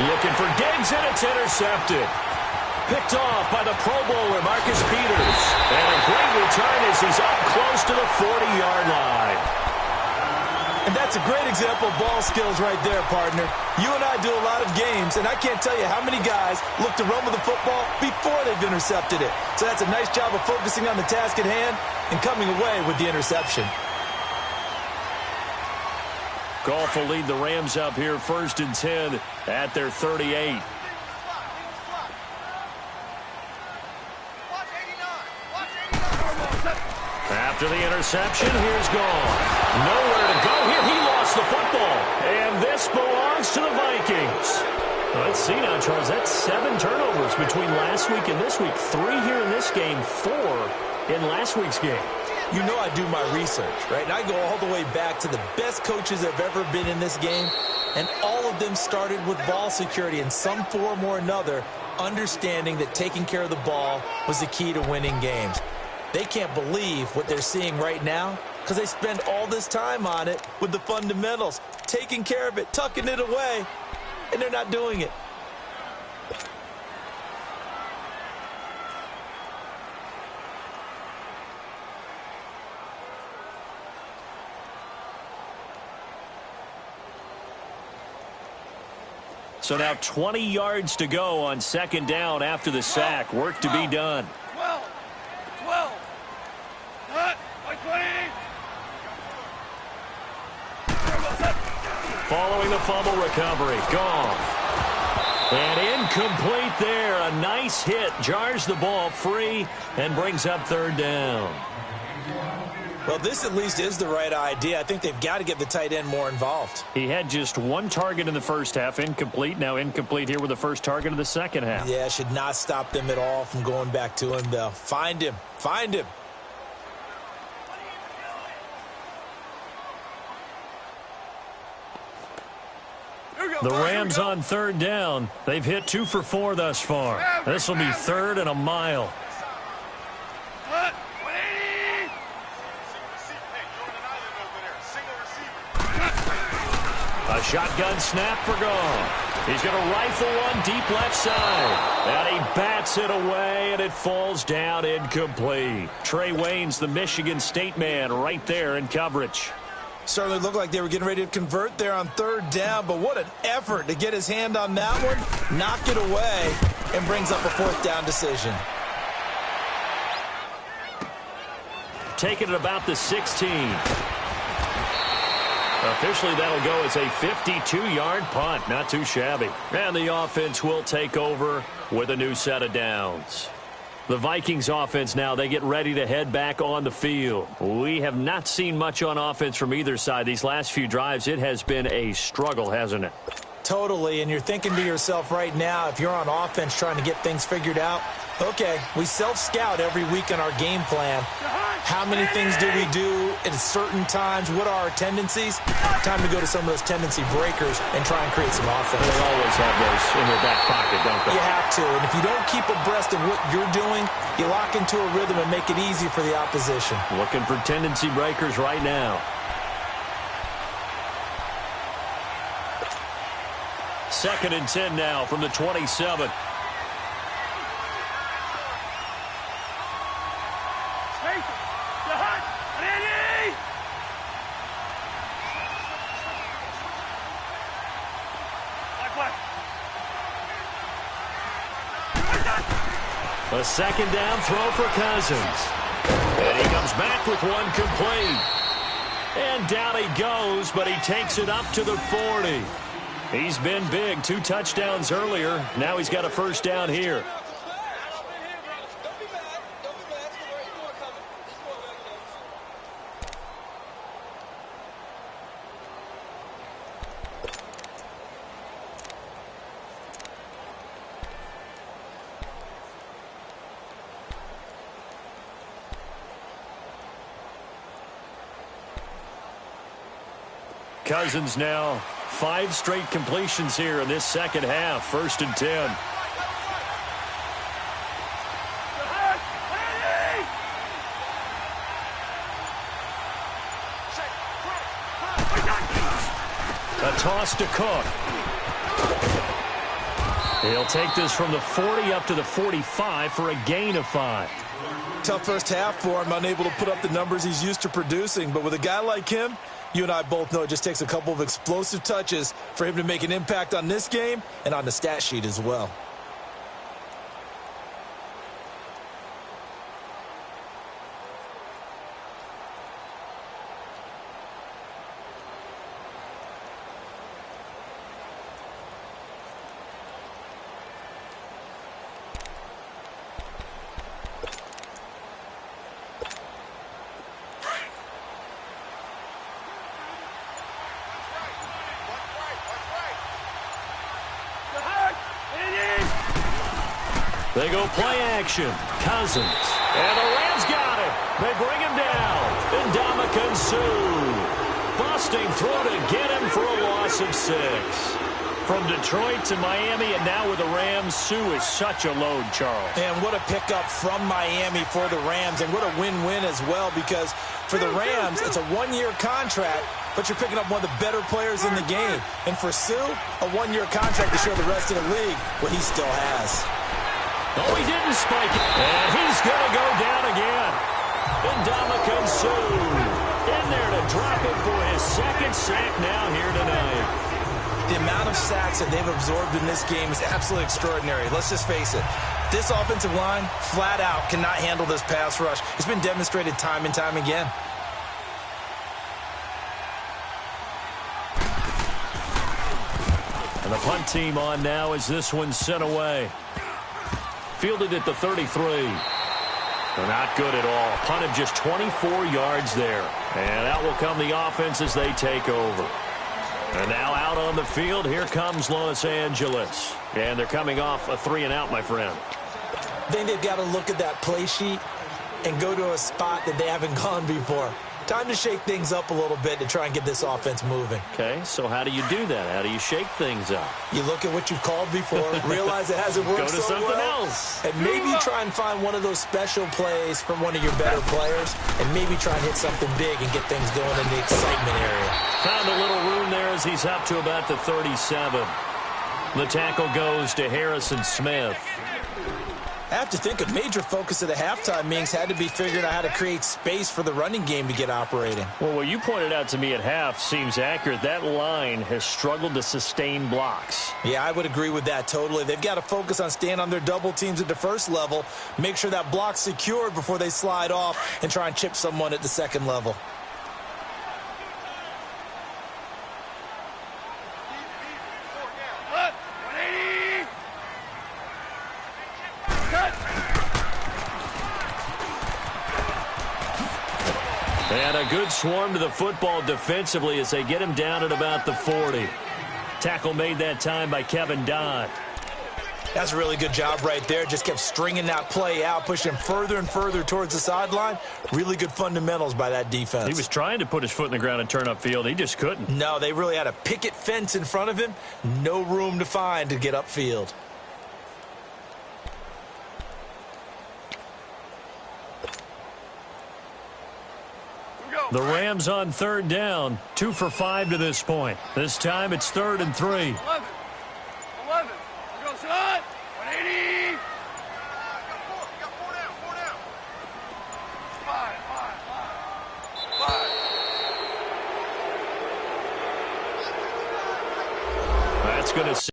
Looking for Diggs, and it's intercepted. Picked off by the Pro Bowler, Marcus Peters. And a great return as he's up close to the 40-yard line. And that's a great example of ball skills right there, partner. You and I do a lot of games, and I can't tell you how many guys look to run with the football before they've intercepted it. So that's a nice job of focusing on the task at hand and coming away with the interception. Goff will lead the Rams up here, 1st and 10 at their 38. After the interception, here's Goff. Nowhere to go here. He lost the football. And this belongs to the Vikings. Let's see now, Charles. That's 7 turnovers between last week and this week. 3 here in this game, 4 in last week's game. You know I do my research, right? And I go all the way back to the best coaches that have ever been in this game. And all of them started with ball security in some form or another, understanding that taking care of the ball was the key to winning games. They can't believe what they're seeing right now because they spend all this time on it with the fundamentals, taking care of it, tucking it away, and they're not doing it. So now 20 yards to go on 2nd down after the sack. Work to be done. 12. Cut. 20. Following the fumble recovery. Goff. And incomplete there. A nice hit. Jars the ball free and brings up 3rd down. Well, this at least is the right idea. I think they've got to get the tight end more involved. He had just 1 target in the first half, incomplete. Now incomplete here with the first target of the second half. Yeah, should not stop them at all from going back to him, though. Find him. The Rams on 3rd down. They've hit 2 for 4 thus far. This will be 3rd and a mile. A shotgun snap for Goff. He's going to rifle one deep left side. And he bats it away, and it falls down incomplete. Trey Waynes, the Michigan State man, right there in coverage. Certainly looked like they were getting ready to convert there on 3rd down, but what an effort to get his hand on that one, knock it away, and brings up a 4th down decision. Taking it about the 16. Officially, that'll go as a 52-yard punt. Not too shabby. And the offense will take over with a new set of downs. The Vikings offense now, they get ready to head back on the field. We have not seen much on offense from either side. These last few drives, it has been a struggle, hasn't it? Totally, and you're thinking to yourself right now, if you're on offense trying to get things figured out, Okay, we self-scout every week in our game plan. How many things do we do at certain times? What are our tendencies? Time to go to some of those tendency breakers and try and create some offense. They always have those in their back pocket, don't they? You have to, and if you don't keep abreast of what you're doing, you lock into a rhythm and make it easy for the opposition. Looking for tendency breakers right now. Second and 10 now from the 27. A second down throw for Cousins. And he comes back with one complete. And down he goes, but he takes it up to the 40. He's been big. 2 touchdowns earlier. Now he's got a first down here. Cousins now 5 straight completions here in this second half. First and 10. A toss to Cook. He'll take this from the 40 up to the 45 for a gain of 5. Tough first half for him, unable to put up the numbers he's used to producing. But with a guy like him, you and I both know it just takes a couple of explosive touches for him to make an impact on this game and on the stat sheet as well. They go play action. Cousins. And the Rams got it. They bring him down. Ndamukong Suh. Busting through to get him for a loss of 6. From Detroit to Miami and now with the Rams, Suh is such a load, Charles. And what a pickup from Miami for the Rams. And what a win-win as well, because for the Rams, it's a 1-year contract, but you're picking up one of the better players in the game. And for Suh, a 1-year contract to show the rest of the league what he still has. Oh, he didn't spike it. And he's going to go down again. Ndamukong Suh in there to drop it for his second sack now here tonight. The amount of sacks that they've absorbed in this game is absolutely extraordinary. Let's just face it. This offensive line, flat out, cannot handle this pass rush. It's been demonstrated time and time again. And the punt team on now as this one's sent away. Fielded at the 33. They're not good at all. Punt of just 24 yards there. And out will come the offense as they take over. And now out on the field, here comes Los Angeles. And they're coming off a 3-and-out, my friend. I think they've got to look at that play sheet and go to a spot that they haven't gone before. Time to shake things up a little bit to try and get this offense moving. Okay, so how do you do that? How do you shake things up? You look at what you've called before, realize it hasn't worked so well. Go to something else. And maybe try and find one of those special plays from one of your better players, and maybe try and hit something big and get things going in the excitement area. Found a little room there as he's up to about the 37. The tackle goes to Harrison Smith. I have to think a major focus of the halftime meetings had to be figuring out how to create space for the running game to get operating. Well, what you pointed out to me at half seems accurate. That line has struggled to sustain blocks. Yeah, I would agree with that totally. They've got to focus on staying on their double teams at the first level, make sure that block's secured before they slide off and try and chip someone at the second level. And a good swarm to the football defensively as they get him down at about the 40. Tackle made that time by Kevin Dodd. That's a really good job right there. Just kept stringing that play out, pushing him further and further towards the sideline. Really good fundamentals by that defense. He was trying to put his foot in the ground and turn upfield. He just couldn't. No, they really had a picket fence in front of him. No room to find to get upfield. The Rams on third down, 2 for 5 to this point. This time it's 3rd and 3. 11. Go, son. 180. Got four down. 5. That's going to...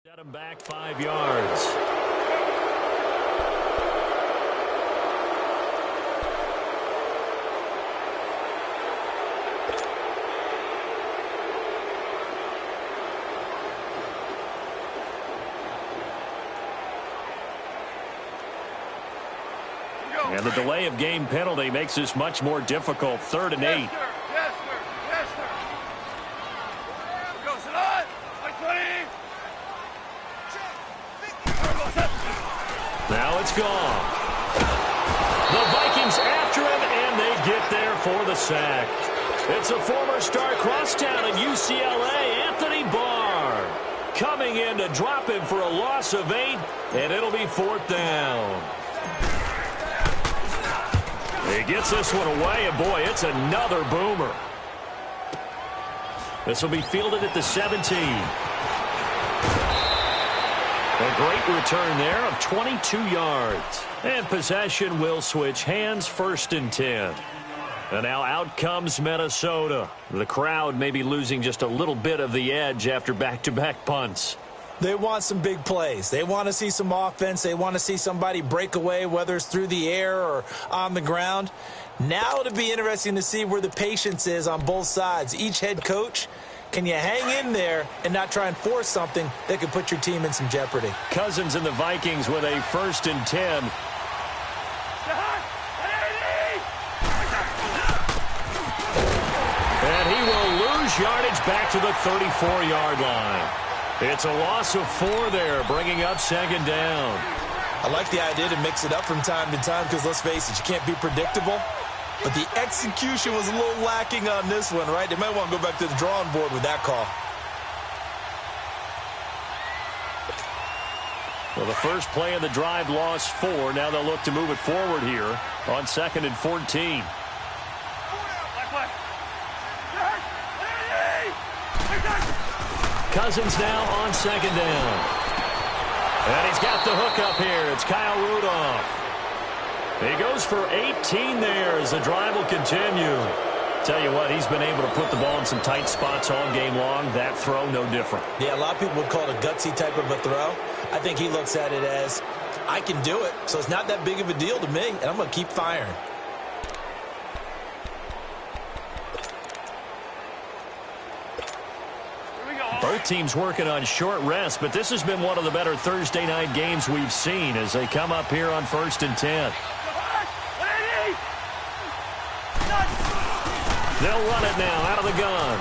Set him back 5 yards. And the delay of game penalty makes this much more difficult. 3rd and 8. Yes, sir. Go, son. 120. Now it's gone. The Vikings after him, and they get there for the sack. It's a former star crosstown at UCLA, Anthony Barr, coming in to drop him for a loss of 8, and it'll be 4th down. He gets this one away, and boy, it's another boomer. This will be fielded at the 17. A great return there of 22 yards. And possession will switch hands, 1st and 10. And now out comes Minnesota. The crowd may be losing just a little bit of the edge after back-to-back punts. They want some big plays. They want to see some offense. They want to see somebody break away, whether it's through the air or on the ground. Now it'll be interesting to see where the patience is on both sides. Each head coach, can you hang in there and not try and force something that could put your team in some jeopardy? Cousins and the Vikings with a 1st and 10. And he will lose yardage back to the 34-yard line. It's a loss of 4 there, bringing up 2nd down. I like the idea to mix it up from time to time because, let's face it, you can't be predictable. But the execution was a little lacking on this one, right? They might want to go back to the drawing board with that call. Well, the first play of the drive lost 4. Now they'll look to move it forward here on 2nd and 14. Cousins now on 2nd down. And he's got the hook up here. It's Kyle Rudolph. He goes for 18 there as the drive will continue. Tell you what, he's been able to put the ball in some tight spots all game long. That throw, no different. Yeah, a lot of people would call it a gutsy type of a throw. I think he looks at it as, I can do it, so it's not that big of a deal to me, and I'm going to keep firing. Both teams working on short rest, but this has been one of the better Thursday night games we've seen as they come up here on 1st and 10. They'll run it now out of the gun.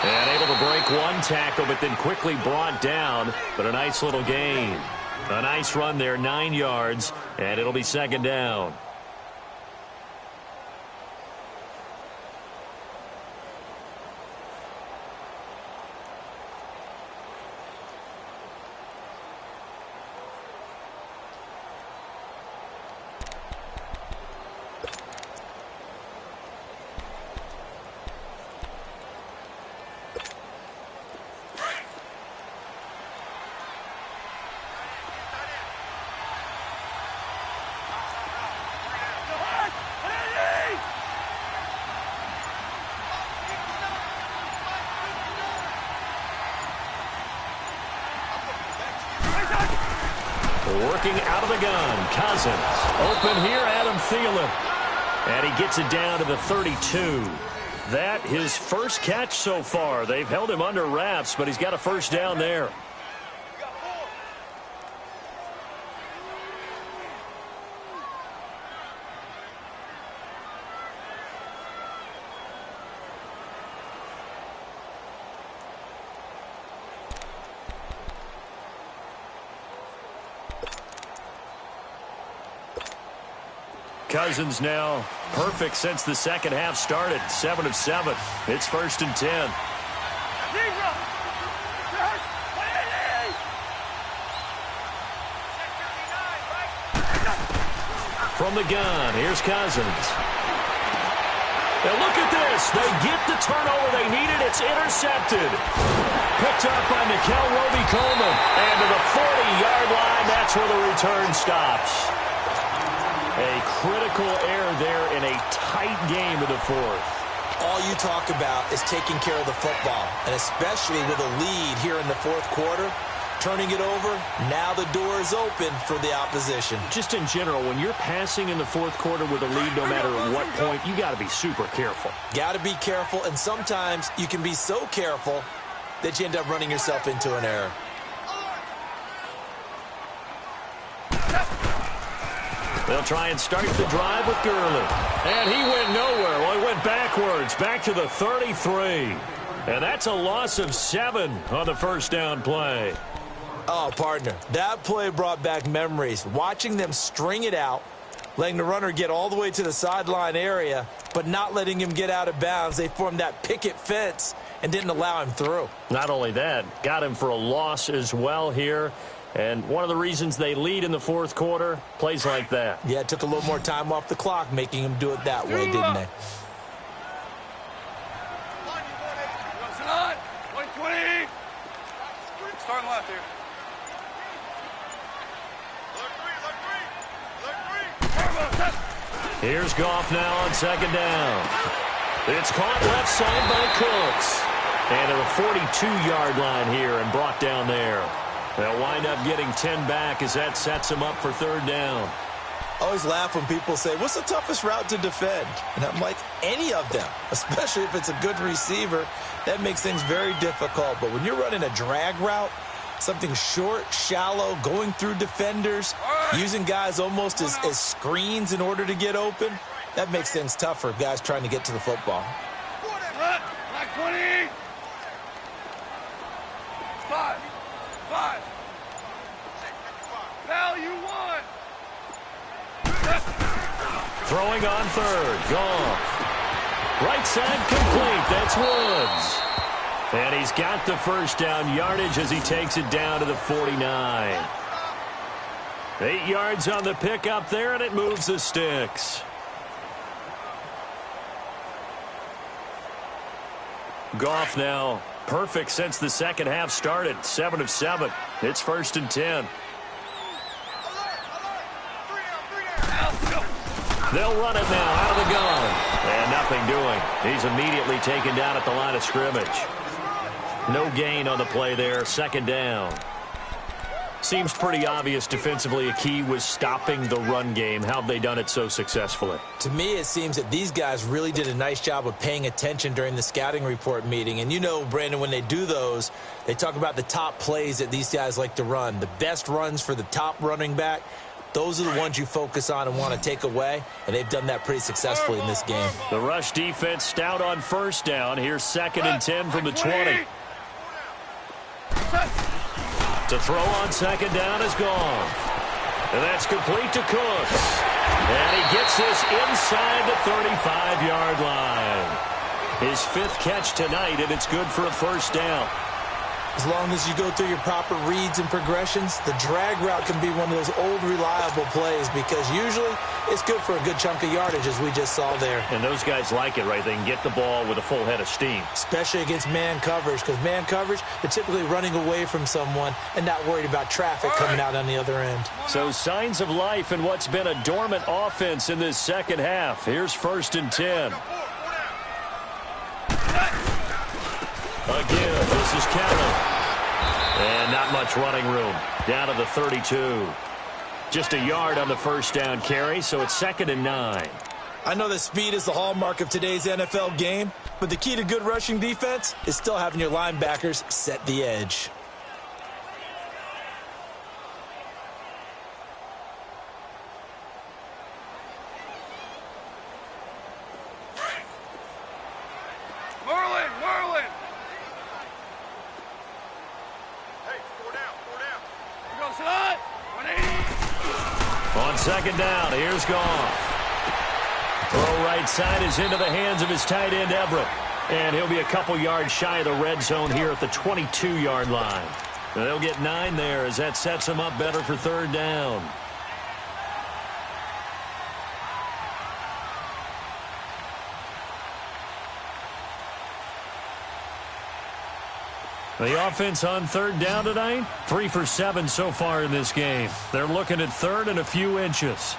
And able to break one tackle, but then quickly brought down. But a nice little gain. A nice run there, 9 yards, and it'll be second down. Working out of the gun, Cousins. Open here, Adam Thielen. And he gets it down to the 32. That his first catch so far. They've held him under wraps, but he's got a first down there. Cousins now perfect since the second half started. 7 of 7. It's 1st and 10. From the gun, here's Cousins. Now look at this. They get the turnover they needed. It's intercepted. Picked up by Nikel Roby-Coleman. And to the 40-yard line, that's where the return stops. A critical error there in a tight game of the fourth. All you talk about is taking care of the football, and especially with a lead here in the fourth quarter, turning it over, now the door is open for the opposition. Just in general, when you're passing in the fourth quarter with a lead, no matter at what point, you got to be super careful. Got to be careful, and sometimes you can be so careful that you end up running yourself into an error. They'll try and start the drive with Gurley. And he went nowhere. Well, he went backwards, back to the 33. And that's a loss of 7 on the first down play. Oh, partner, that play brought back memories. Watching them string it out, letting the runner get all the way to the sideline area, but not letting him get out of bounds. They formed that picket fence and didn't allow him through. Not only that, got him for a loss as well here. And one of the reasons they lead in the fourth quarter, plays like that. Yeah, it took a little more time off the clock, making him do it that way, didn't they? 120. Starting left here. Here's Goff now on second down. It's caught left side by Cooks. And to the 42-yard line here and brought down there. They'll wind up getting 10 back as that sets them up for third down. I always laugh when people say, what's the toughest route to defend? And I'm like, any of them, especially if it's a good receiver. That makes things very difficult. But when you're running a drag route, something short, shallow, going through defenders, using guys almost as screens in order to get open, that makes things tough for guys trying to get to the football. Black 20. 5. Value 1. Throwing on third. Goff. Right side complete. That's Woods. And he's got the first down yardage as he takes it down to the 49. 8 yards on the pickup there, and it moves the sticks. Goff now perfect since the second half started. 7 of 7. It's 1st and 10. They'll run it now out of the gun. And nothing doing. He's immediately taken down at the line of scrimmage. No gain on the play there. Second down. Seems pretty obvious defensively a key was stopping the run game. How have they done it so successfully? To me, it seems that these guys really did a nice job of paying attention during the scouting report meeting. And you know, Brandon, when they do those, they talk about the top plays that these guys like to run. The best runs for the top running back. Those are the ones you focus on and want to take away, and they've done that pretty successfully in this game. The rush defense stout on first down. Here's 2nd and 10 from the 20. To throw on second down is gone. And that's complete to Cooks. And he gets this inside the 35-yard line. His 5th catch tonight, and it's good for a first down. As long as you go through your proper reads and progressions, the drag route can be one of those old reliable plays because usually it's good for a good chunk of yardage, as we just saw there. And those guys like it, right? They can get the ball with a full head of steam. Especially against man coverage, because man coverage, they're typically running away from someone and not worried about traffic coming out on the other end. So signs of life in what's been a dormant offense in this second half. Here's 1st and 10. Again, this is Kelly. And not much running room. Down to the 32. Just a yard on the first down carry, so it's 2nd and 9. I know that speed is the hallmark of today's NFL game, but the key to good rushing defense is still having your linebackers set the edge. Merlin! On second down, here's Goff. Throw right side is into the hands of his tight end, Everett. And he'll be a couple yards shy of the red zone here at the 22-yard line. They'll get 9 there as that sets him up better for 3rd down. The offense on 3rd down tonight, 3 for 7 so far in this game. They're looking at 3rd and a few inches.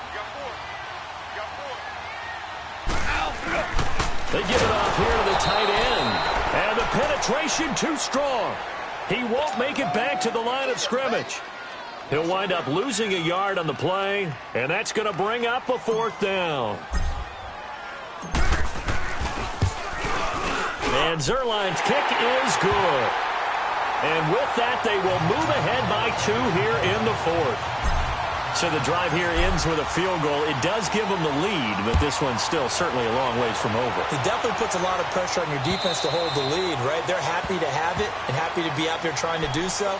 They give it off here to the tight end. And the penetration too strong. He won't make it back to the line of scrimmage. He'll wind up losing a yard on the play, and that's going to bring up a 4th down. And Zerline's kick is good. And with that, they will move ahead by 2 here in the 4th. So the drive here ends with a field goal. It does give them the lead, but this one's still certainly a long ways from over. It definitely puts a lot of pressure on your defense to hold the lead, right? They're happy to have it and happy to be out there trying to do so.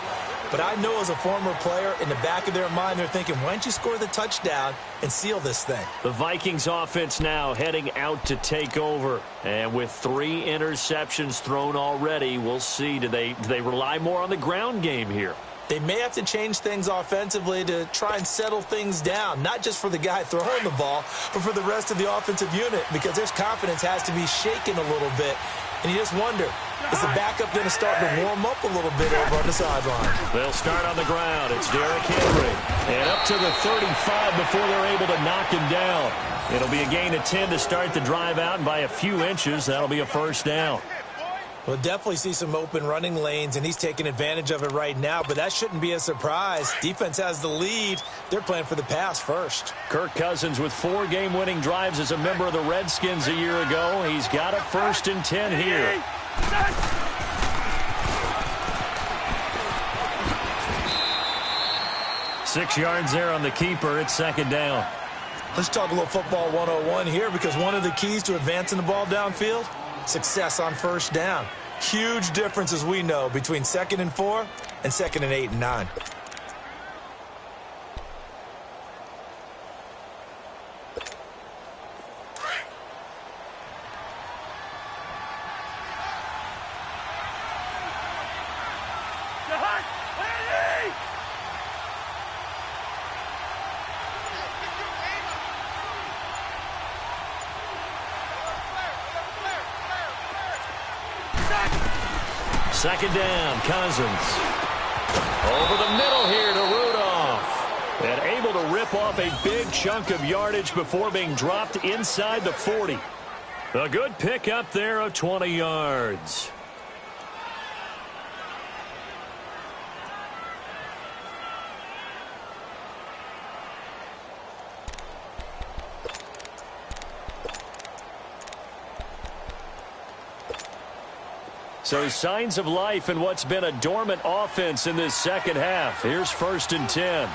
But I know as a former player, in the back of their mind, they're thinking, why don't you score the touchdown and seal this thing? The Vikings offense now heading out to take over. And with 3 interceptions thrown already, we'll see. Do they rely more on the ground game here? They may have to change things offensively to try and settle things down, not just for the guy throwing the ball, but for the rest of the offensive unit, because their confidence has to be shaken a little bit. And you just wonder, is the backup going to start to warm up a little bit over on the sideline? They'll start on the ground. It's Derrick Henry. And up to the 35 before they're able to knock him down. It'll be a gain of 10 to start the drive out, and by a few inches, that'll be a first down. We'll definitely see some open running lanes, and he's taking advantage of it right now, but that shouldn't be a surprise. Defense has the lead. They're playing for the pass first. Kirk Cousins with 4 game-winning drives as a member of the Redskins a year ago. He's got a 1st and 10 here. Six yards there on the keeper. It's 2nd down. Let's talk a little football 101 here, because one of the keys to advancing the ball downfield, success on 1st down. Huge difference, as we know, between 2nd and 4 and 2nd and 8 and 9. Second down, Cousins. Over the middle here to Rudolph. And able to rip off a big chunk of yardage before being dropped inside the 40. A good pickup there of 20 yards. So signs of life in what's been a dormant offense in this second half. Here's 1st and 10.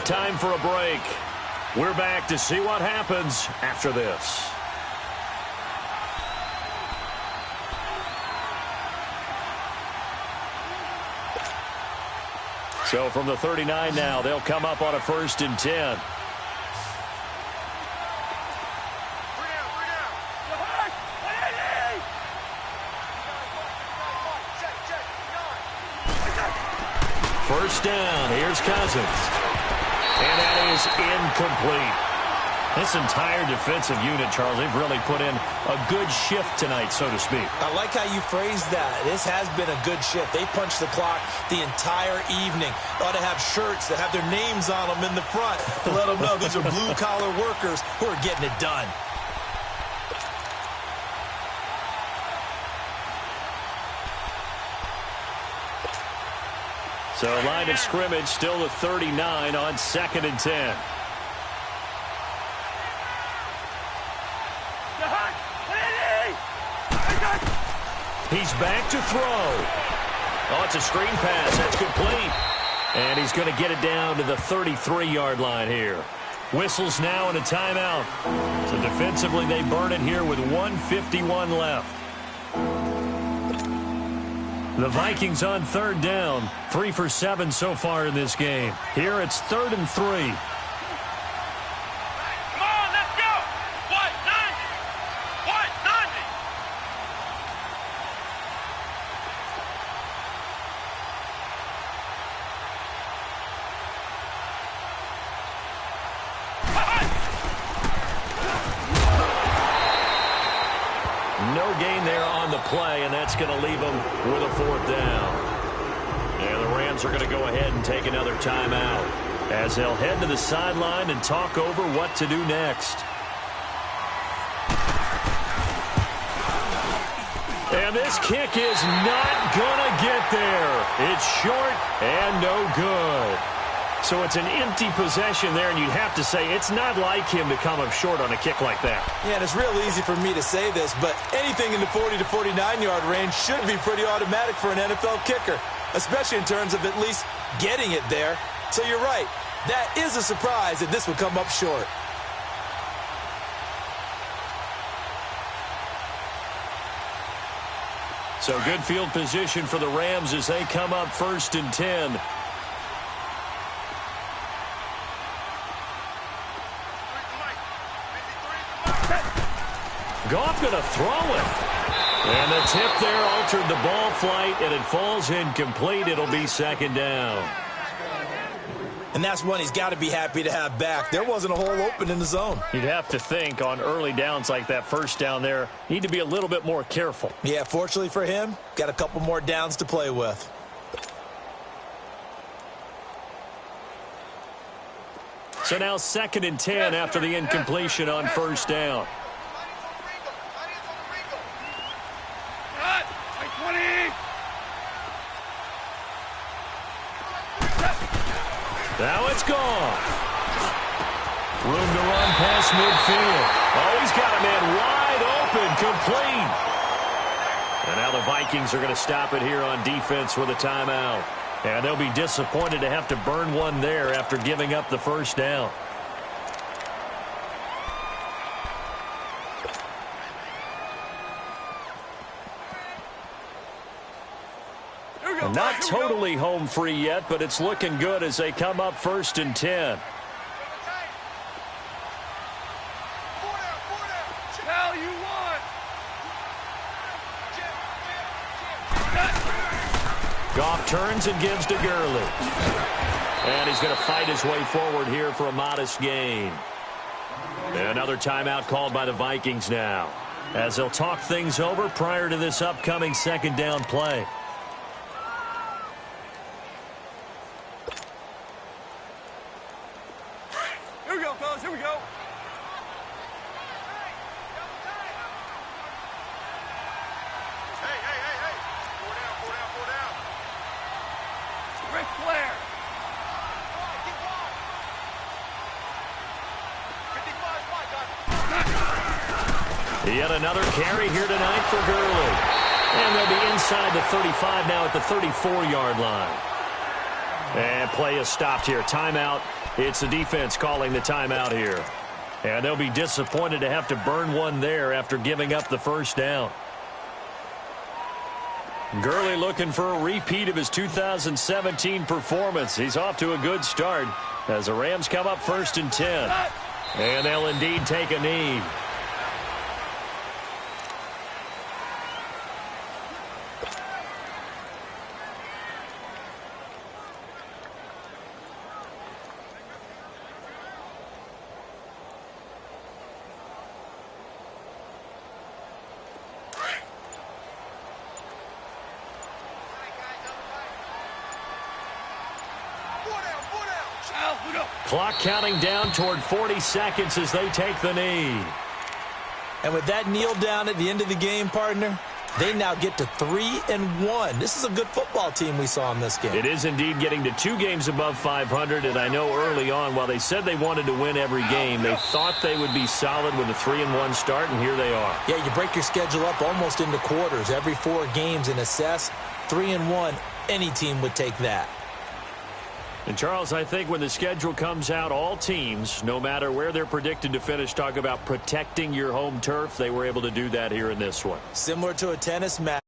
Time for a break. We're back to see what happens after this. So from the 39 now, they'll come up on a 1st and 10. First down, here's Cousins. And that is incomplete. This entire defensive unit, Charles, they've really put in a good shift tonight, so to speak. I like how you phrased that. This has been a good shift. They punched the clock the entire evening. They ought to have shirts that have their names on them in the front to let them know these are blue-collar workers who are getting it done. So line of scrimmage still the 39 on 2nd and 10. He's back to throw. Oh, it's a screen pass. That's complete. And he's going to get it down to the 33-yard line here. Whistles now and a timeout. So defensively, they burn it here with 1:51 left. The Vikings on 3rd down. 3 for 7 so far in this game. Here it's 3rd and 3. Play, and that's going to leave them with a 4th down. And the Rams are going to go ahead and take another timeout as they'll head to the sideline and talk over what to do next. And this kick is not going to get there. It's short and no good. So it's an empty possession there, and you'd have to say it's not like him to come up short on a kick like that. Yeah, and it's real easy for me to say this, but anything in the 40 to 49-yard range should be pretty automatic for an NFL kicker, especially in terms of at least getting it there. So you're right. That is a surprise that this would come up short. So good field position for the Rams as they come up 1st and 10. Goff going to throw it. And the tip there altered the ball flight, and it falls incomplete. It'll be 2nd down. And that's one he's got to be happy to have back. There wasn't a hole open in the zone. You'd have to think on early downs like that 1st down there, need to be a little bit more careful. Yeah, fortunately for him, got a couple more downs to play with. So now 2nd and 10 after the incompletion on 1st down. Now it's gone. Room to run past midfield. Oh, he's got a man wide open, complete. And now the Vikings are going to stop it here on defense with a timeout. And they'll be disappointed to have to burn one there after giving up the 1st down. Not totally home free yet, but it's looking good as they come up 1st and 10. Goff turns and gives to Gurley. And he's going to fight his way forward here for a modest gain. And another timeout called by the Vikings now, as they'll talk things over prior to this upcoming 2nd down play. Here we go, fellas. Here we go. Hey. Four down. Ric Flair. Yet another carry here tonight for Gurley. And they'll be inside the 35 now at the 34-yard line. And play is stopped here. Timeout. It's the defense calling the timeout here. And they'll be disappointed to have to burn one there after giving up the 1st down. Gurley looking for a repeat of his 2017 performance. He's off to a good start as the Rams come up 1st and 10. And they'll indeed take a knee. Clock counting down toward 40 seconds as they take the knee. And with that kneel down at the end of the game, partner, they now get to 3-1. This is a good football team we saw in this game. It is indeed getting to 2 games above 500, and I know early on, while they said they wanted to win every game, they thought they would be solid with a 3-1 start, and here they are. Yeah, you break your schedule up almost into quarters, every 4 games, and assess 3-1. Any team would take that. And, Charles, I think when the schedule comes out, all teams, no matter where they're predicted to finish, talk about protecting your home turf. They were able to do that here in this one. Similar to a tennis match.